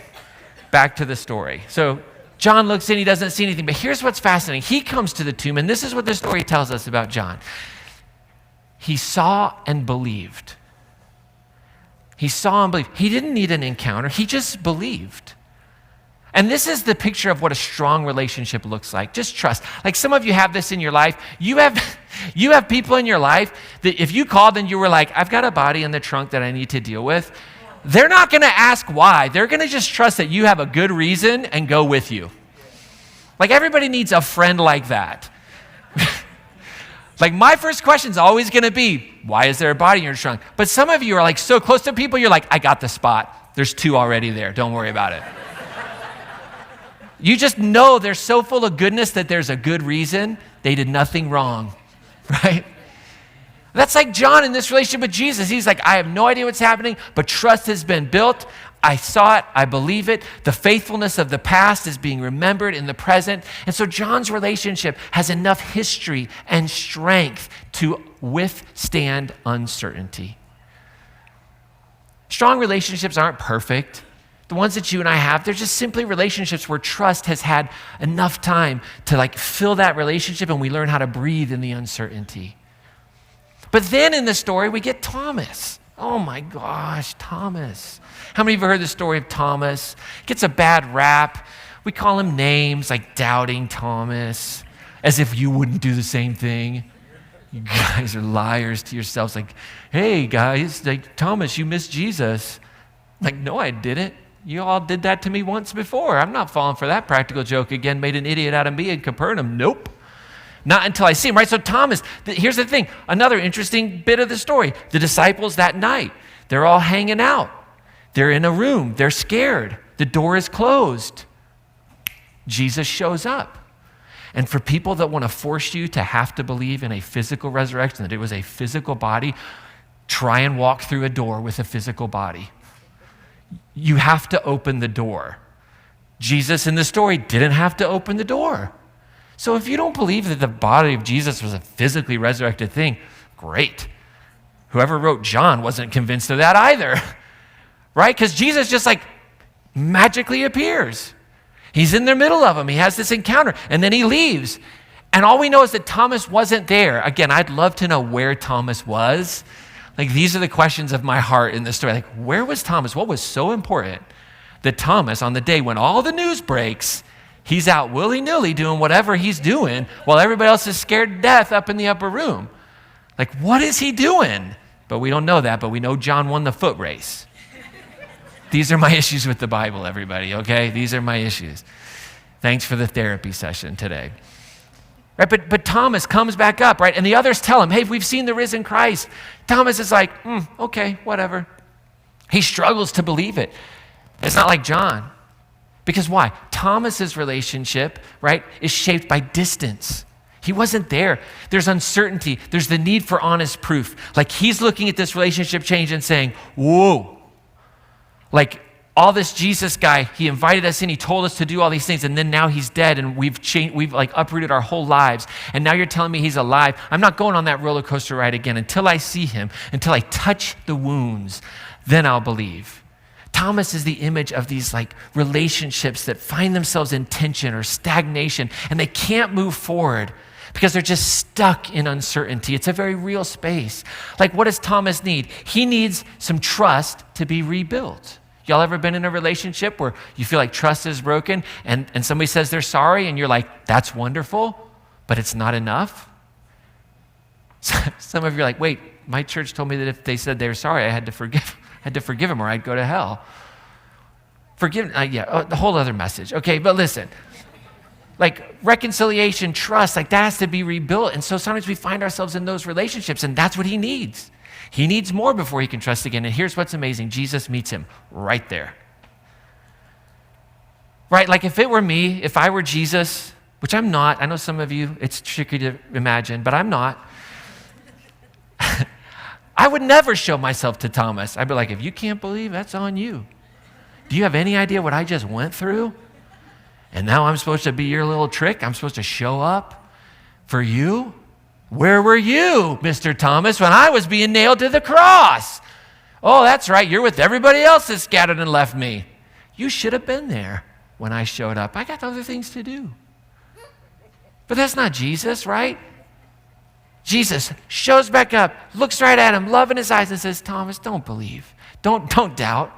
back to the story. So John looks in, he doesn't see anything, but here's what's fascinating. He comes to the tomb, and this is what the story tells us about John. He saw and believed. He saw and believed. He didn't need an encounter, he just believed. And this is the picture of what a strong relationship looks like. Just trust. Like, some of you have this in your life. You have people in your life that if you called and you were like, I've got a body in the trunk that I need to deal with, they're not going to ask why. They're going to just trust that you have a good reason and go with you. Like, everybody needs a friend like that. Like, my first question is always going to be, why is there a body in your trunk? But some of you are like so close to people, you're like, I got the spot. There's two already there. Don't worry about it. You just know they're so full of goodness that there's a good reason. They did nothing wrong, right? That's like John in this relationship with Jesus. He's like, I have no idea what's happening, but trust has been built. I saw it. I believe it. The faithfulness of the past is being remembered in the present. And so John's relationship has enough history and strength to withstand uncertainty. Strong relationships aren't perfect. The ones that you and I have, they're just simply relationships where trust has had enough time to like fill that relationship, and we learn how to breathe in the uncertainty. But then in the story, we get Thomas. Oh my gosh, Thomas. How many of you have heard the story of Thomas? Gets a bad rap. We call him names like Doubting Thomas, as if you wouldn't do the same thing. You guys are liars to yourselves. Like, hey guys, like, Thomas, you missed Jesus. Like, no, I didn't. You all did that to me once before. I'm not falling for that practical joke again, made an idiot out of me in Capernaum. Nope. Not until I see him, right? So Thomas, here's the thing. Another interesting bit of the story. The disciples that night, they're all hanging out. They're in a room. They're scared. The door is closed. Jesus shows up. And for people that want to force you to have to believe in a physical resurrection, that it was a physical body, try and walk through a door with a physical body. You have to open the door. Jesus in the story didn't have to open the door. So if you don't believe that the body of Jesus was a physically resurrected thing, great. Whoever wrote John wasn't convinced of that either, right? Because Jesus just like magically appears. He's in the middle of them. He has this encounter, and then he leaves. And all we know is that Thomas wasn't there. Again, I'd love to know where Thomas was. Like, these are the questions of my heart in this story. Like, where was Thomas? What was so important that Thomas, on the day when all the news breaks, he's out willy-nilly doing whatever he's doing while everybody else is scared to death up in the upper room? Like, what is he doing? But we don't know that, but we know John won the foot race. These are my issues with the Bible, everybody, okay? These are my issues. Thanks for the therapy session today. Right, but Thomas comes back up, right? And the others tell him, hey, we've seen the risen Christ. Thomas is like, okay, whatever. He struggles to believe it. It's not like John. Because why? Thomas's relationship, right, is shaped by distance. He wasn't there. There's uncertainty. There's the need for honest proof. Like, he's looking at this relationship change and saying, whoa. Like, all this Jesus guy, he invited us in, he told us to do all these things, and then now he's dead, and we've like uprooted our whole lives, and now you're telling me he's alive. I'm not going on that roller coaster ride again until I see him, until I touch the wounds, then I'll believe. Thomas is the image of these like relationships that find themselves in tension or stagnation, and they can't move forward because they're just stuck in uncertainty. It's a very real space. Like, what does Thomas need? He needs some trust to be rebuilt. Y'all ever been in a relationship where you feel like trust is broken and somebody says they're sorry and you're like, that's wonderful, but it's not enough? Some of you are like, wait, my church told me that if they said they were sorry, I had to forgive them or I'd go to hell. The whole other message. Okay, but listen, like reconciliation, trust, like that has to be rebuilt. And so sometimes we find ourselves in those relationships, and that's what he needs. He needs more before he can trust again. And here's what's amazing. Jesus meets him right there. Right? Like, if it were me, if I were Jesus, which I'm not. I know some of you, it's tricky to imagine, but I'm not. I would never show myself to Thomas. I'd be like, if you can't believe, that's on you. Do you have any idea what I just went through? And now I'm supposed to be your little trick? I'm supposed to show up for you? Where were you, Mr. Thomas, when I was being nailed to the cross? Oh, that's right. You're with everybody else that scattered and left me. You should have been there when I showed up. I got other things to do. But that's not Jesus, right? Jesus shows back up, looks right at him, love in his eyes, and says, Thomas, don't believe. Don't doubt.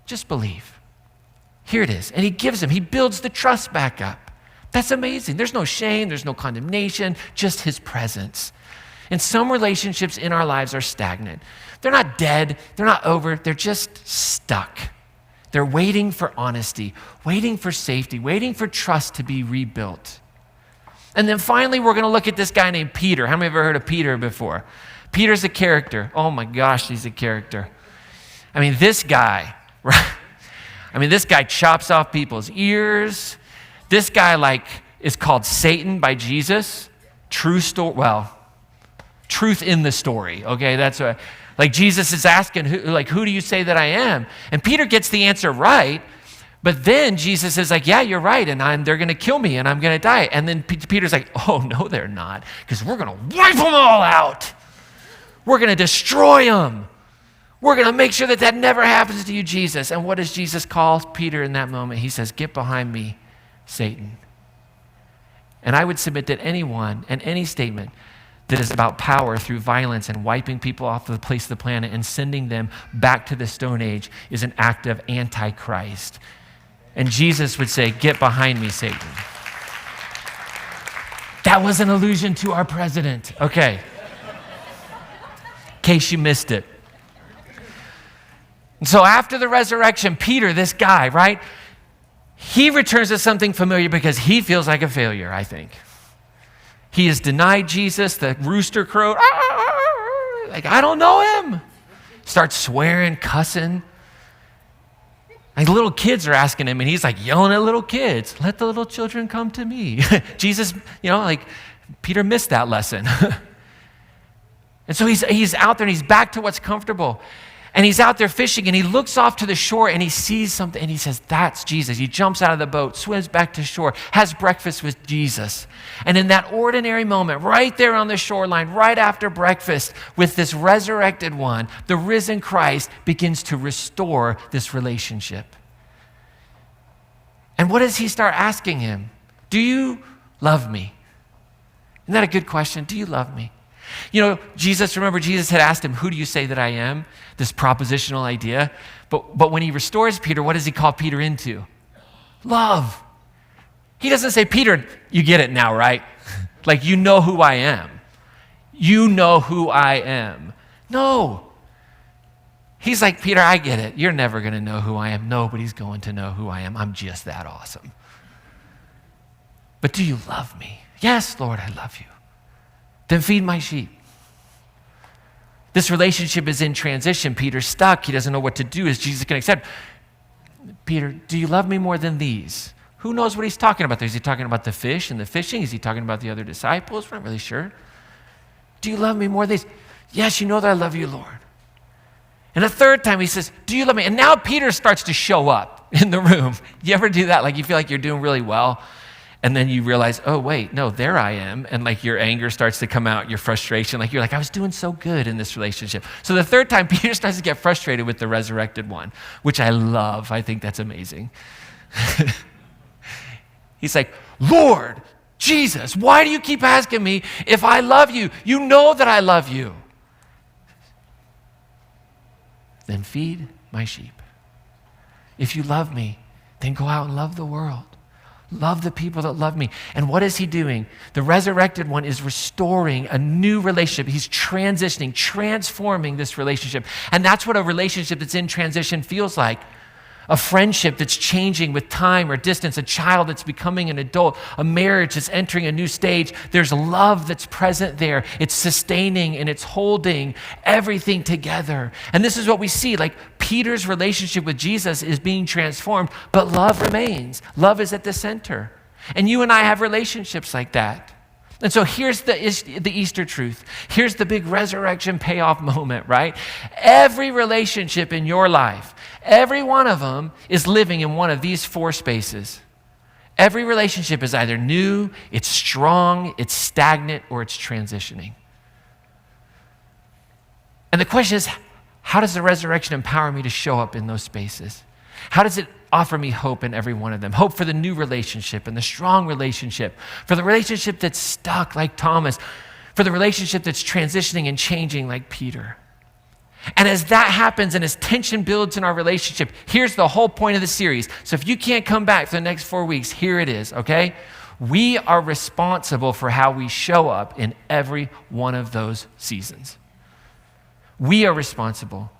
Just believe. Here it is. And he builds the trust back up. That's amazing. There's no shame, there's no condemnation, just his presence. And some relationships in our lives are stagnant. They're not dead, they're not over, they're just stuck. They're waiting for honesty, waiting for safety, waiting for trust to be rebuilt. And then finally, we're going to look at this guy named Peter. How many have ever heard of Peter before? Peter's a character. Oh my gosh, he's a character. I mean, this guy, right? I mean, this guy chops off people's ears. This guy, is called Satan by Jesus. True story. Well, truth in the story. Okay, that's what. Jesus is asking, who do you say that I am? And Peter gets the answer right, but then Jesus is like, yeah, you're right, and they're going to kill me, and I'm going to die. And then Peter's like, oh no, they're not, because we're going to wipe them all out. We're going to destroy them. We're going to make sure that never happens to you, Jesus. And what does Jesus call Peter in that moment? He says, get behind me, Satan. And I would submit that anyone and any statement that is about power through violence and wiping people off the face of the planet and sending them back to the Stone Age is an act of antichrist. And Jesus would say, get behind me, Satan. That was an allusion to our president. Okay. In case you missed it. And so after the resurrection, Peter, this guy, right? He returns to something familiar because he feels like a failure, I think. He has denied Jesus, the rooster crowed, I don't know him. Starts swearing, cussing. Little kids are asking him, and he's yelling at little kids, let the little children come to me. Jesus, Peter missed that lesson. And so he's out there, and he's back to what's comfortable. And he's out there fishing, and he looks off to the shore, and he sees something, and he says, that's Jesus. He jumps out of the boat, swims back to shore, has breakfast with Jesus. And in that ordinary moment, right there on the shoreline, right after breakfast with this resurrected one, the risen Christ begins to restore this relationship. And what does he start asking him? Do you love me? Isn't that a good question? Do you love me? You know, Jesus had asked him, who do you say that I am? This propositional idea. But when he restores Peter, what does he call Peter into? Love. He doesn't say, Peter, you get it now, right? Like, you know who I am. You know who I am. No. He's like, Peter, I get it. You're never going to know who I am. Nobody's going to know who I am. I'm just that awesome. But do you love me? Yes, Lord, I love you. Then feed my sheep. This relationship is in transition. Peter's stuck. He doesn't know what to do. Is Jesus going to accept? Peter, do you love me more than these? Who knows what he's talking about there? Is he talking about the fish and the fishing? Is he talking about the other disciples? We're not really sure. Do you love me more than these? Yes, you know that I love you, Lord. And a third time he says, do you love me? And now Peter starts to show up in the room. You ever do that? Like you feel like you're doing really well, and then you realize, oh, wait, no, there I am. And like your anger starts to come out, your frustration. Like you're like, I was doing so good in this relationship. So the third time, Peter starts to get frustrated with the resurrected one, which I love. I think that's amazing. He's like, Lord, Jesus, why do you keep asking me if I love you? You know that I love you. Then feed my sheep. If you love me, then go out and love the world. Love the people that love me. And what is he doing? The resurrected one is restoring a new relationship. He's transitioning, transforming this relationship. And that's what a relationship that's in transition feels like. A friendship that's changing with time or distance, a child that's becoming an adult, a marriage that's entering a new stage. There's love that's present there. It's sustaining and it's holding everything together. And this is what we see, like Peter's relationship with Jesus is being transformed, but love remains. Love is at the center. And you and I have relationships like that. And so here's the Easter truth. Here's the big resurrection payoff moment, right? Every relationship in your life, every one of them is living in one of these four spaces. Every relationship is either new, it's strong, it's stagnant, or it's transitioning. And the question is, how does the resurrection empower me to show up in those spaces? How does it offer me hope in every one of them? Hope for the new relationship and the strong relationship, for the relationship that's stuck like Thomas, for the relationship that's transitioning and changing like Peter. And as that happens and as tension builds in our relationship, here's the whole point of the series. So if you can't come back for the next 4 weeks, here it is, okay? We are responsible for how we show up in every one of those seasons. We are responsible.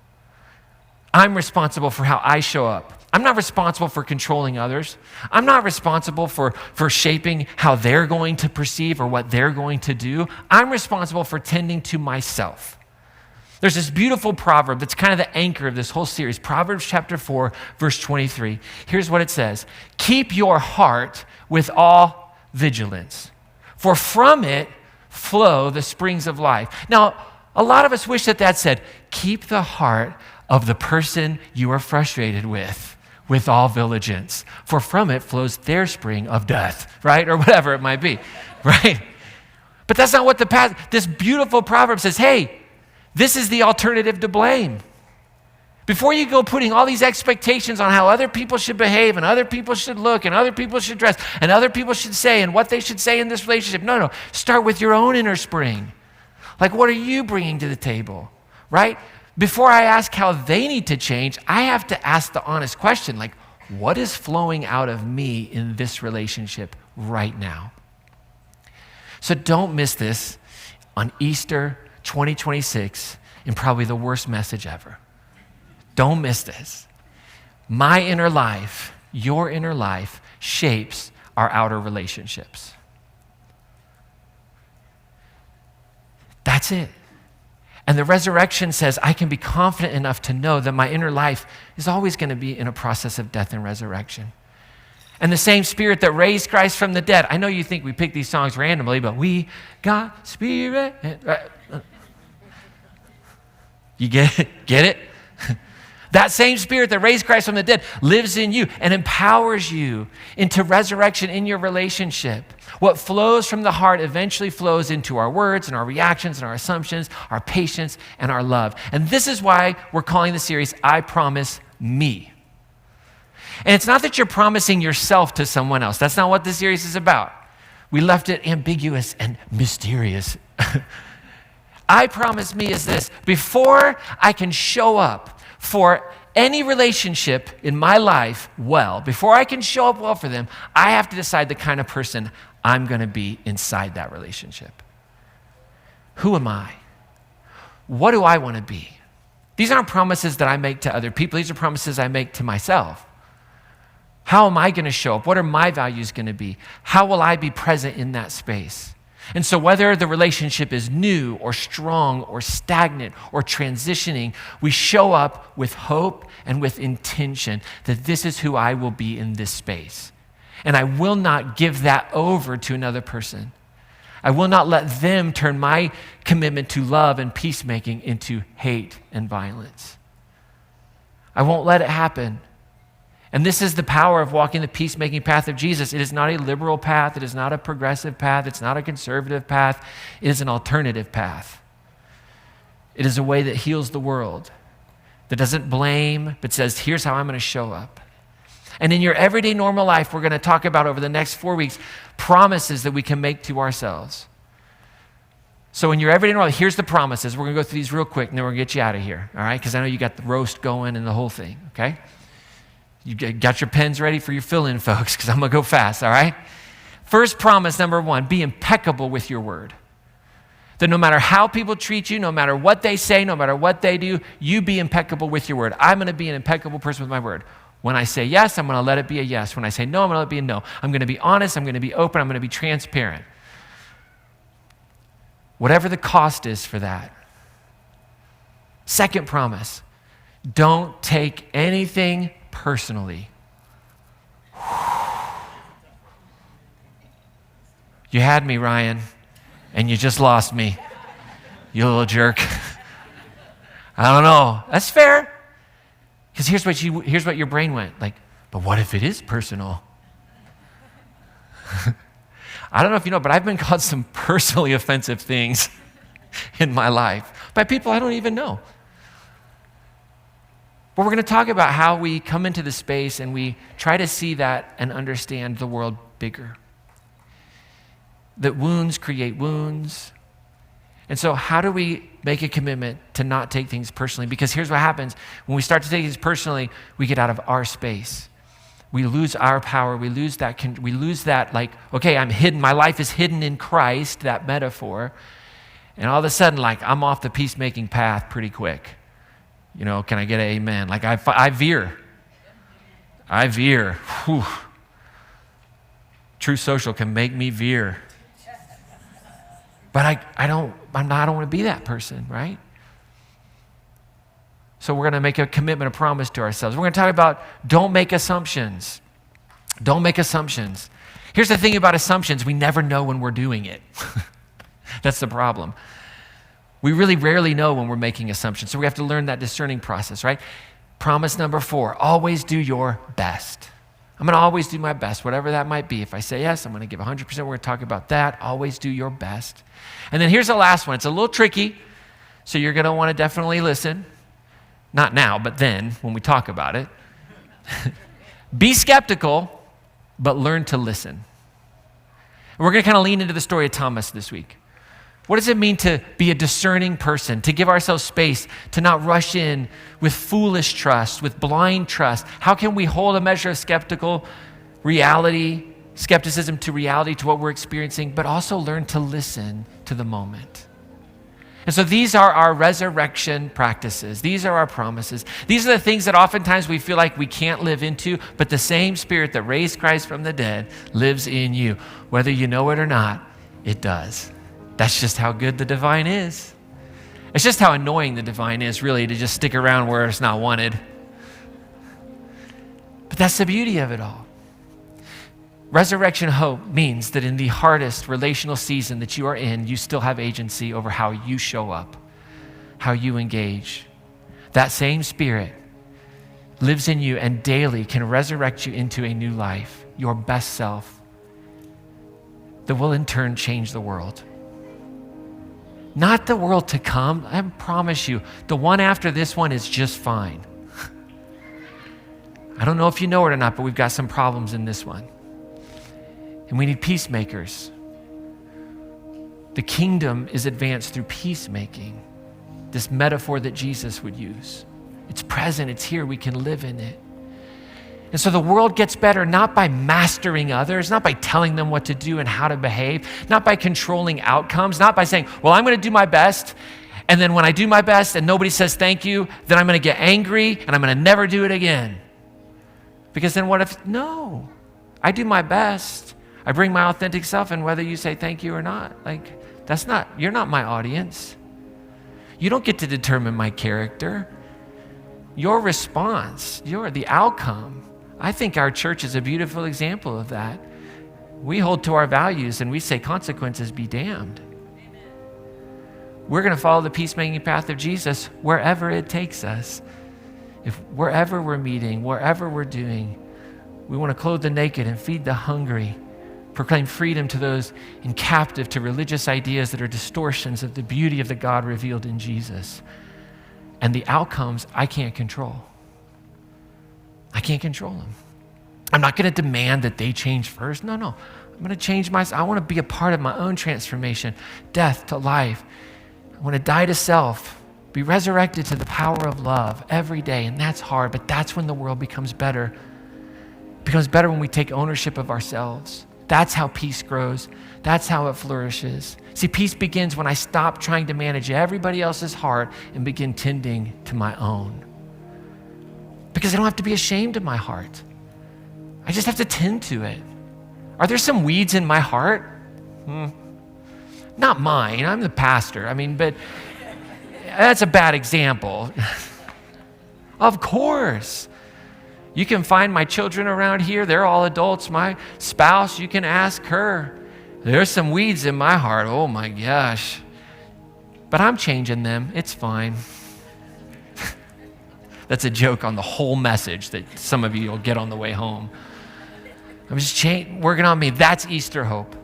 I'm responsible for how I show up. I'm not responsible for controlling others. I'm not responsible for shaping how they're going to perceive or what they're going to do. I'm responsible for tending to myself. There's this beautiful proverb that's kind of the anchor of this whole series, Proverbs chapter 4, verse 23. Here's what it says. Keep your heart with all vigilance, for from it flow the springs of life. Now, a lot of us wish that said, keep the heart of the person you are frustrated with all vigilance, for from it flows their spring of death, right? Or whatever it might be, right? But that's not what this beautiful proverb says. Hey, this is the alternative to blame. Before you go putting all these expectations on how other people should behave and other people should look and other people should dress and other people should say and what they should say in this relationship. No. Start with your own inner spring. Like, what are you bringing to the table, right? Before I ask how they need to change, I have to ask the honest question, like, what is flowing out of me in this relationship right now? So don't miss this on Easter 2026 in probably the worst message ever. Don't miss this. My inner life, your inner life, shapes our outer relationships. That's it. And the resurrection says I can be confident enough to know that my inner life is always going to be in a process of death and resurrection. And the same Spirit that raised Christ from the dead. I know you think we pick these songs randomly, but we got Spirit. You get it? Get it? That same Spirit that raised Christ from the dead lives in you and empowers you into resurrection in your relationship. What flows from the heart eventually flows into our words and our reactions and our assumptions, our patience and our love. And this is why we're calling the series, I Promise Me. And it's not that you're promising yourself to someone else. That's not what this series is about. We left it ambiguous and mysterious. I promise me is this: before I can show up for any relationship in my life well, before I can show up well for them, I have to decide the kind of person I'm going to be inside that relationship. Who am I? What do I want to be? These aren't promises that I make to other people. These are promises I make to myself. How am I going to show up? What are my values going to be? How will I be present in that space? And so whether the relationship is new or strong or stagnant or transitioning, we show up with hope and with intention that this is who I will be in this space. And I will not give that over to another person. I will not let them turn my commitment to love and peacemaking into hate and violence. I won't let it happen. And this is the power of walking the peacemaking path of Jesus. It is not a liberal path. It is not a progressive path. It's not a conservative path. It is an alternative path. It is a way that heals the world, that doesn't blame, but says, here's how I'm going to show up. And in your everyday normal life, we're going to talk about over the next 4 weeks, promises that we can make to ourselves. So in your everyday normal life, here's the promises. We're going to go through these real quick, and then we're going to get you out of here, all right? Because I know you got the roast going and the whole thing, okay? You got your pens ready for your fill-in, folks, because I'm going to go fast, all right? First promise, number one, be impeccable with your word. That no matter how people treat you, no matter what they say, no matter what they do, you be impeccable with your word. I'm going to be an impeccable person with my word. When I say yes, I'm going to let it be a yes. When I say no, I'm going to let it be a no. I'm going to be honest. I'm going to be open. I'm going to be transparent. Whatever the cost is for that. Second promise, don't take anything personally. You had me, Ryan, and you just lost me. You little jerk. I don't know. That's fair. Because here's what your brain went. Like, but what if it is personal? I don't know if you know, but I've been called some personally offensive things in my life by people I don't even know. But we're going to talk about how we come into the space and we try to see that and understand the world bigger. That wounds create wounds. And so how do we make a commitment to not take things personally? Because here's what happens. When we start to take things personally, we get out of our space. We lose our power. We lose that like, okay, I'm hidden. My life is hidden in Christ, that metaphor. And all of a sudden, like, I'm off the peacemaking path pretty quick. You know, can I get an amen? Like I veer. Whew. True Social can make me veer. But I don't want to be that person, right? So we're going to make a commitment, a promise to ourselves. We're going to talk about don't make assumptions. Don't make assumptions. Here's the thing about assumptions. We never know when we're doing it. That's the problem. We really rarely know when we're making assumptions. So we have to learn that discerning process, right? Promise number 4, always do your best. I'm going to always do my best, whatever that might be. If I say yes, I'm going to give 100%. We're going to talk about that. Always do your best. And then here's the last one. It's a little tricky, so you're going to want to definitely listen. Not now, but then when we talk about it. Be skeptical, but learn to listen. And we're going to kind of lean into the story of Thomas this week. What does it mean to be a discerning person, to give ourselves space, to not rush in with foolish trust, with blind trust? How can we hold a measure of skepticism to reality, to what we're experiencing, but also learn to listen to the moment? And so these are our resurrection practices. These are our promises. These are the things that oftentimes we feel like we can't live into, but the same Spirit that raised Christ from the dead lives in you. Whether you know it or not, it does. That's just how good the divine is. It's just how annoying the divine is, really, to just stick around where it's not wanted. But that's the beauty of it all. Resurrection hope means that in the hardest relational season that you are in, you still have agency over how you show up, how you engage. That same Spirit lives in you and daily can resurrect you into a new life, your best self, that will in turn change the world. Not the world to come. I promise you, the one after this one is just fine. I don't know if you know it or not, but we've got some problems in this one. And we need peacemakers. The kingdom is advanced through peacemaking, this metaphor that Jesus would use. It's present, it's here, we can live in it. And so the world gets better not by mastering others, not by telling them what to do and how to behave, not by controlling outcomes, not by saying, well, I'm going to do my best. And then when I do my best and nobody says thank you, then I'm going to get angry and I'm going to never do it again. Because then what if, no, I do my best. I bring my authentic self, and whether you say thank you or not, you're not my audience. You don't get to determine my character. Your response, the outcome. I think our church is a beautiful example of that. We hold to our values and we say consequences be damned. Amen. We're going to follow the peacemaking path of Jesus wherever it takes us. Wherever we're meeting, wherever we're doing, we want to clothe the naked and feed the hungry, proclaim freedom to those in captive to religious ideas that are distortions of the beauty of the God revealed in Jesus. And the outcomes I can't control. I can't control them. I'm not going to demand that they change first. No. I'm going to change myself. I want to be a part of my own transformation, death to life. I want to die to self, be resurrected to the power of love every day. And that's hard, but that's when the world becomes better. It becomes better when we take ownership of ourselves. That's how peace grows. That's how it flourishes. See, peace begins when I stop trying to manage everybody else's heart and begin tending to my own. Because I don't have to be ashamed of my heart. I just have to tend to it. Are there some weeds in my heart? Not mine. I'm the pastor. But that's a bad example. Of course. You can find my children around here. They're all adults. My spouse, you can ask her. There's some weeds in my heart. Oh my gosh. But I'm changing them. It's fine. That's a joke on the whole message that some of you will get on the way home. I'm just working on me. That's Easter hope.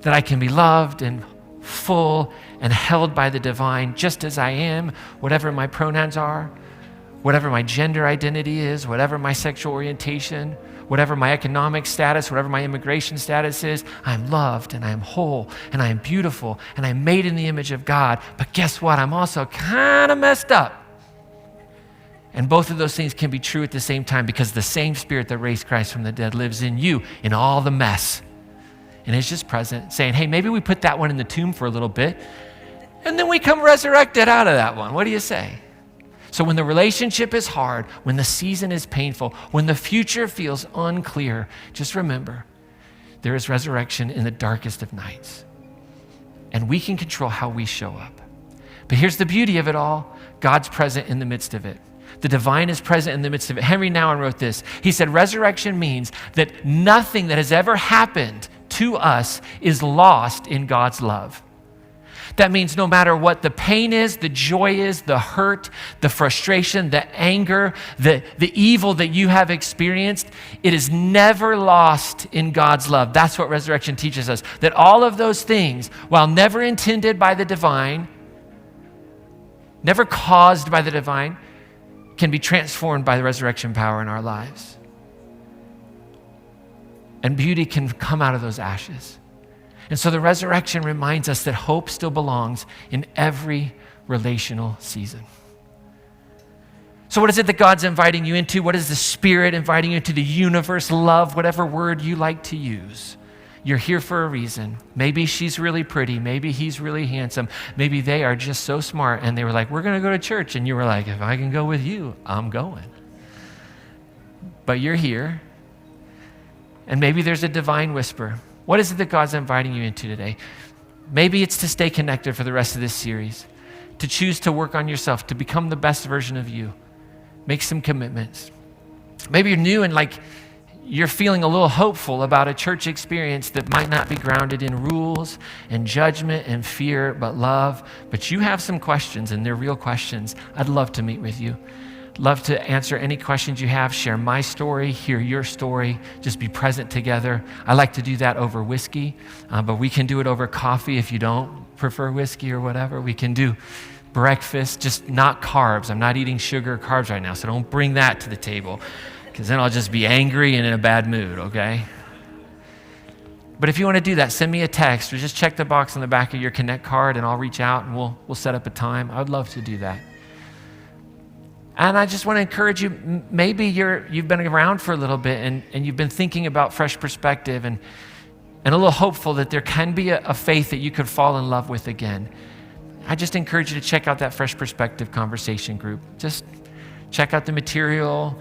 That I can be loved and full and held by the divine just as I am, whatever my pronouns are, whatever my gender identity is, whatever my sexual orientation, whatever my economic status, whatever my immigration status is, I'm loved and I'm whole and I'm beautiful and I'm made in the image of God. But guess what? I'm also kind of messed up. And both of those things can be true at the same time because the same Spirit that raised Christ from the dead lives in you in all the mess. And it's just present, saying, hey, maybe we put that one in the tomb for a little bit and then we come resurrected out of that one. What do you say? So when the relationship is hard, when the season is painful, when the future feels unclear, just remember, there is resurrection in the darkest of nights. And we can control how we show up. But here's the beauty of it all. God's present in the midst of it. The divine is present in the midst of it. Henry Nouwen wrote this. He said, resurrection means that nothing that has ever happened to us is lost in God's love. That means no matter what the pain is, the joy is, the hurt, the frustration, the anger, the evil that you have experienced, it is never lost in God's love. That's what resurrection teaches us. That all of those things, while never intended by the divine, never caused by the divine, can be transformed by the resurrection power in our lives. And beauty can come out of those ashes. And so the resurrection reminds us that hope still belongs in every relational season. So what is it that God's inviting you into? What is the Spirit inviting you into? The universe, love, whatever word you like to use. You're here for a reason. Maybe she's really pretty. Maybe he's really handsome. Maybe they are just so smart and they were like, we're going to go to church. And you were like, if I can go with you, I'm going. But you're here. And maybe there's a divine whisper. What is it that God's inviting you into today? Maybe it's to stay connected for the rest of this series, to choose to work on yourself, to become the best version of you. Make some commitments. Maybe you're new and you're feeling a little hopeful about a church experience that might not be grounded in rules and judgment and fear, but love. But you have some questions, and they're real questions. I'd love to meet with you. Love to answer any questions you have, share my story, hear your story, just be present together. I like to do that over whiskey, but we can do it over coffee if you don't prefer whiskey or whatever. We can do breakfast, just not carbs. I'm not eating sugar or carbs right now, so don't bring that to the table. because then I'll just be angry and in a bad mood, okay? But if you want to do that, send me a text or just check the box on the back of your Connect card and I'll reach out and we'll set up a time. I would love to do that. And I just want to encourage you, maybe you've been around for a little bit and you've been thinking about fresh perspective and a little hopeful that there can be a faith that you could fall in love with again. I just encourage you to check out that Fresh Perspective conversation group. Just check out the material.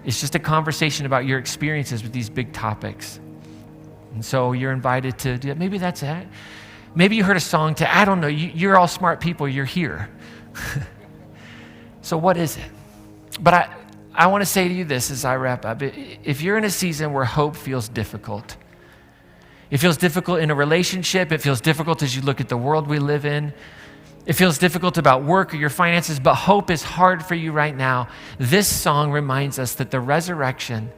It's just a conversation about your experiences with these big topics. And so you're invited to do that. Maybe that's it. Maybe you heard a song I don't know. You're all smart people. You're here. So what is it? But I want to say to you this as I wrap up. If you're in a season where hope feels difficult, it feels difficult in a relationship, it feels difficult as you look at the world we live in, it feels difficult about work or your finances, but hope is hard for you right now, this song reminds us that the resurrection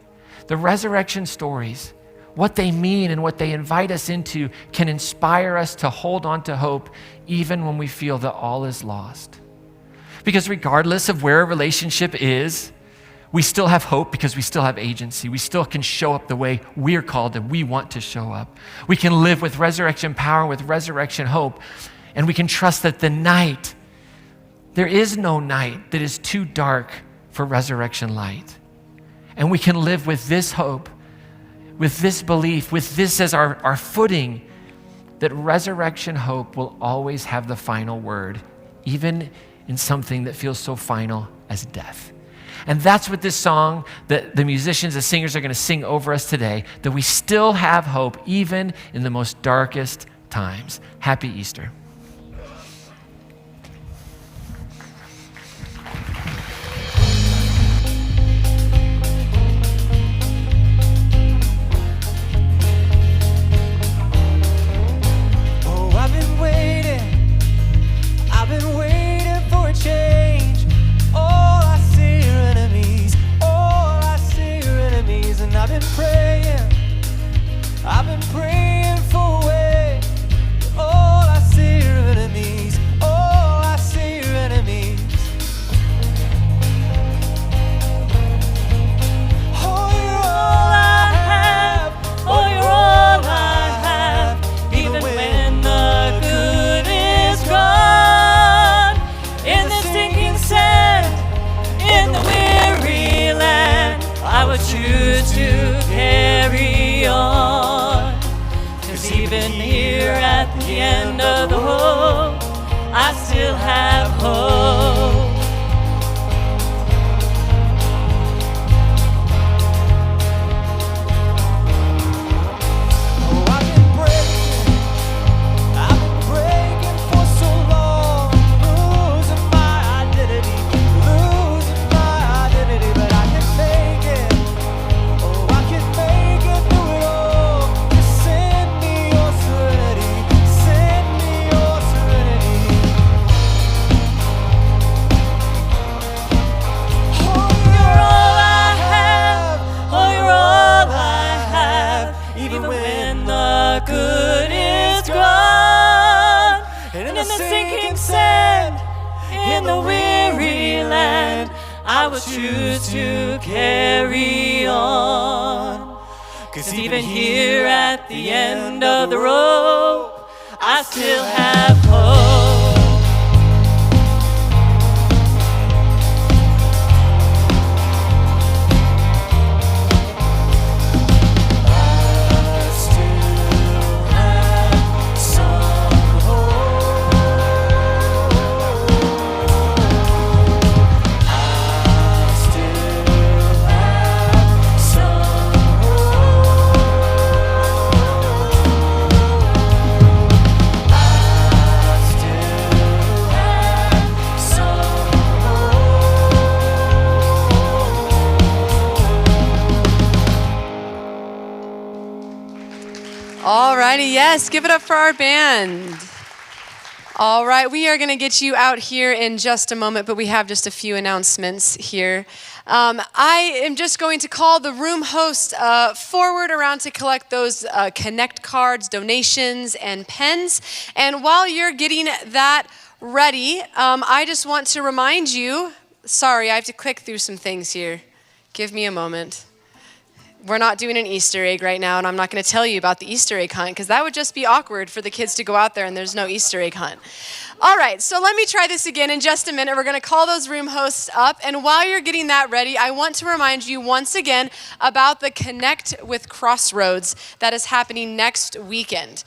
stories, what they mean and what they invite us into can inspire us to hold on to hope even when we feel that all is lost. Because regardless of where a relationship is, we still have hope because we still have agency. We still can show up the way we're called and we want to show up. We can live with resurrection power, with resurrection hope, and we can trust that there is no night that is too dark for resurrection light. And we can live with this hope, with this belief, with this as our footing, that resurrection hope will always have the final word, even in something that feels so final as death. And that's what this song that the musicians, the singers are going to sing over us today, that we still have hope even in the most darkest times. Happy Easter. Oh, I've been waiting for a change. All I see are enemies, and I've been praying for a way. All I see are enemies, Oh, you're all I have, oh, you're all I have, even when the good is gone. In the sinking sand, in the weary land, I would choose to carry on. 'Cause even here at the end of the road, I still have hope. Oh, I've been breaking for so long, losing my identity, but I can make it. Oh, I can make it through it all. Just send me your serenity, send me your serenity. Oh, you're all I have, oh, you're all I have, even when the good is gone. And in the sinking sand, in the weary land, I will choose to carry on. 'Cause even here at the end of the road, I still have hope. I still have some hope. I still have some hope. I still have some All righty, yes, give it up for our band. All right, we are going to get you out here in just a moment, but we have just a few announcements here. I am just going to call the room host forward around to collect those Connect cards, donations, and pens. And while you're getting that ready, I just want to remind you, sorry, I have to click through some things here. Give me a moment. We're not doing an Easter egg right now, and I'm not going to tell you about the Easter egg hunt because that would just be awkward for the kids to go out there and there's no Easter egg hunt. All right, so let me try this again in just a minute. We're going to call those room hosts up, and while you're getting that ready, I want to remind you once again about the Connect with Crossroads that is happening next weekend.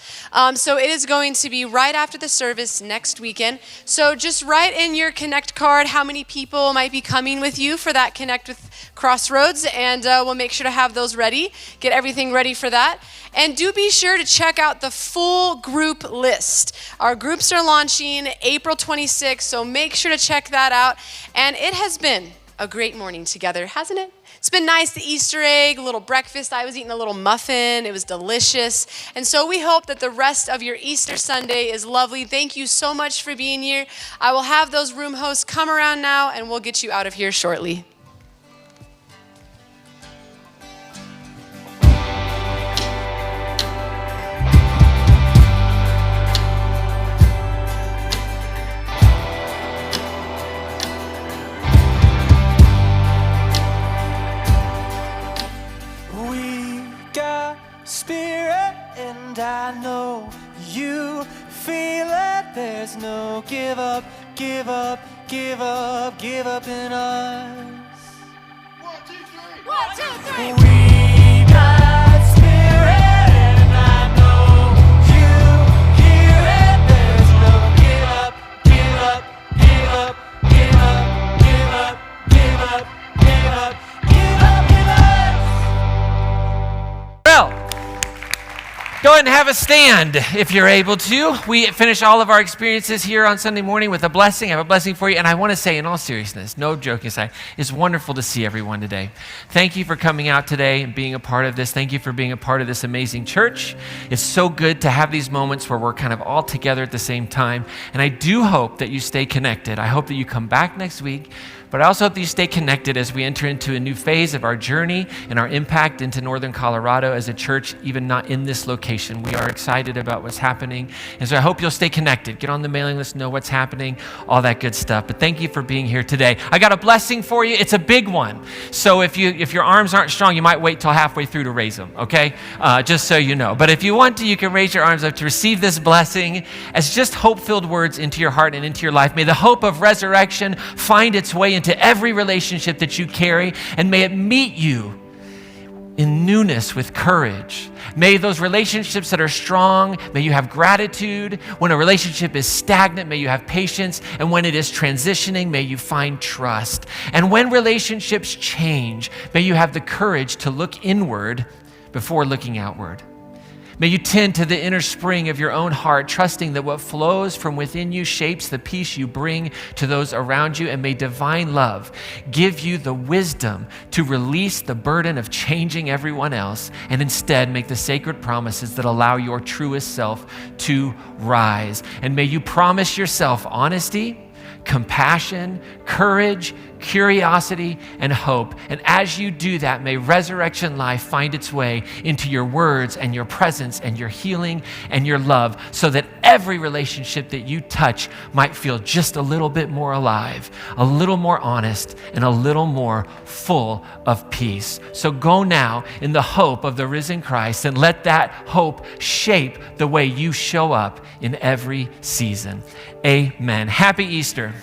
So it is going to be right after the service next weekend. So just write in your Connect card how many people might be coming with you for that Connect with Crossroads, and we'll make sure to have those ready, get everything ready for that. And do be sure to check out the full group list. Our groups are launching April 26th, so make sure to check that out. And it has been a great morning together, hasn't it? It's been nice, the Easter egg, a little breakfast. I was eating a little muffin. It was delicious. And so we hope that the rest of your Easter Sunday is lovely. Thank you so much for being here. I will have those room hosts come around now, and we'll get you out of here shortly. Spirit, and I know you feel it. There's no give up, give up, give up, give up in us. 1, 2, 3. 1, 2, 3. We got spirit, and I know you hear it. There's no give up, give up, give up, give up, give up, give up, give up, give up in us. Well, go ahead and have a stand if you're able to. We finish all of our experiences here on Sunday morning with a blessing. I have a blessing for you. And I want to say, in all seriousness, no joking aside, it's wonderful to see everyone today. Thank you for coming out today and being a part of this. Thank you for being a part of this amazing church. It's so good to have these moments where we're kind of all together at the same time. And I do hope that you stay connected. I hope that you come back next week. But I also hope that you stay connected as we enter into a new phase of our journey and our impact into Northern Colorado as a church, even not in this location. We are excited about what's happening. And so I hope you'll stay connected. Get on the mailing list, know what's happening, all that good stuff. But thank you for being here today. I got a blessing for you. It's a big one. So if your arms aren't strong, you might wait till halfway through to raise them, okay? Just so you know. But if you want to, you can raise your arms up to receive this blessing as just hope-filled words into your heart and into your life. May the hope of resurrection find its way into every relationship that you carry, and may it meet you in newness with courage. May those relationships that are strong, may you have gratitude. When a relationship is stagnant, may you have patience. And when it is transitioning, may you find trust. And when relationships change, may you have the courage to look inward before looking outward. May you tend to the inner spring of your own heart, trusting that what flows from within you shapes the peace you bring to those around you. And may divine love give you the wisdom to release the burden of changing everyone else and instead make the sacred promises that allow your truest self to rise. And may you promise yourself honesty, compassion, courage, curiosity, and hope. And as you do that, may resurrection life find its way into your words and your presence and your healing and your love, so that every relationship that you touch might feel just a little bit more alive, a little more honest, and a little more full of peace. So go now in the hope of the risen Christ, and let that hope shape the way you show up in every season. Amen. Happy Easter.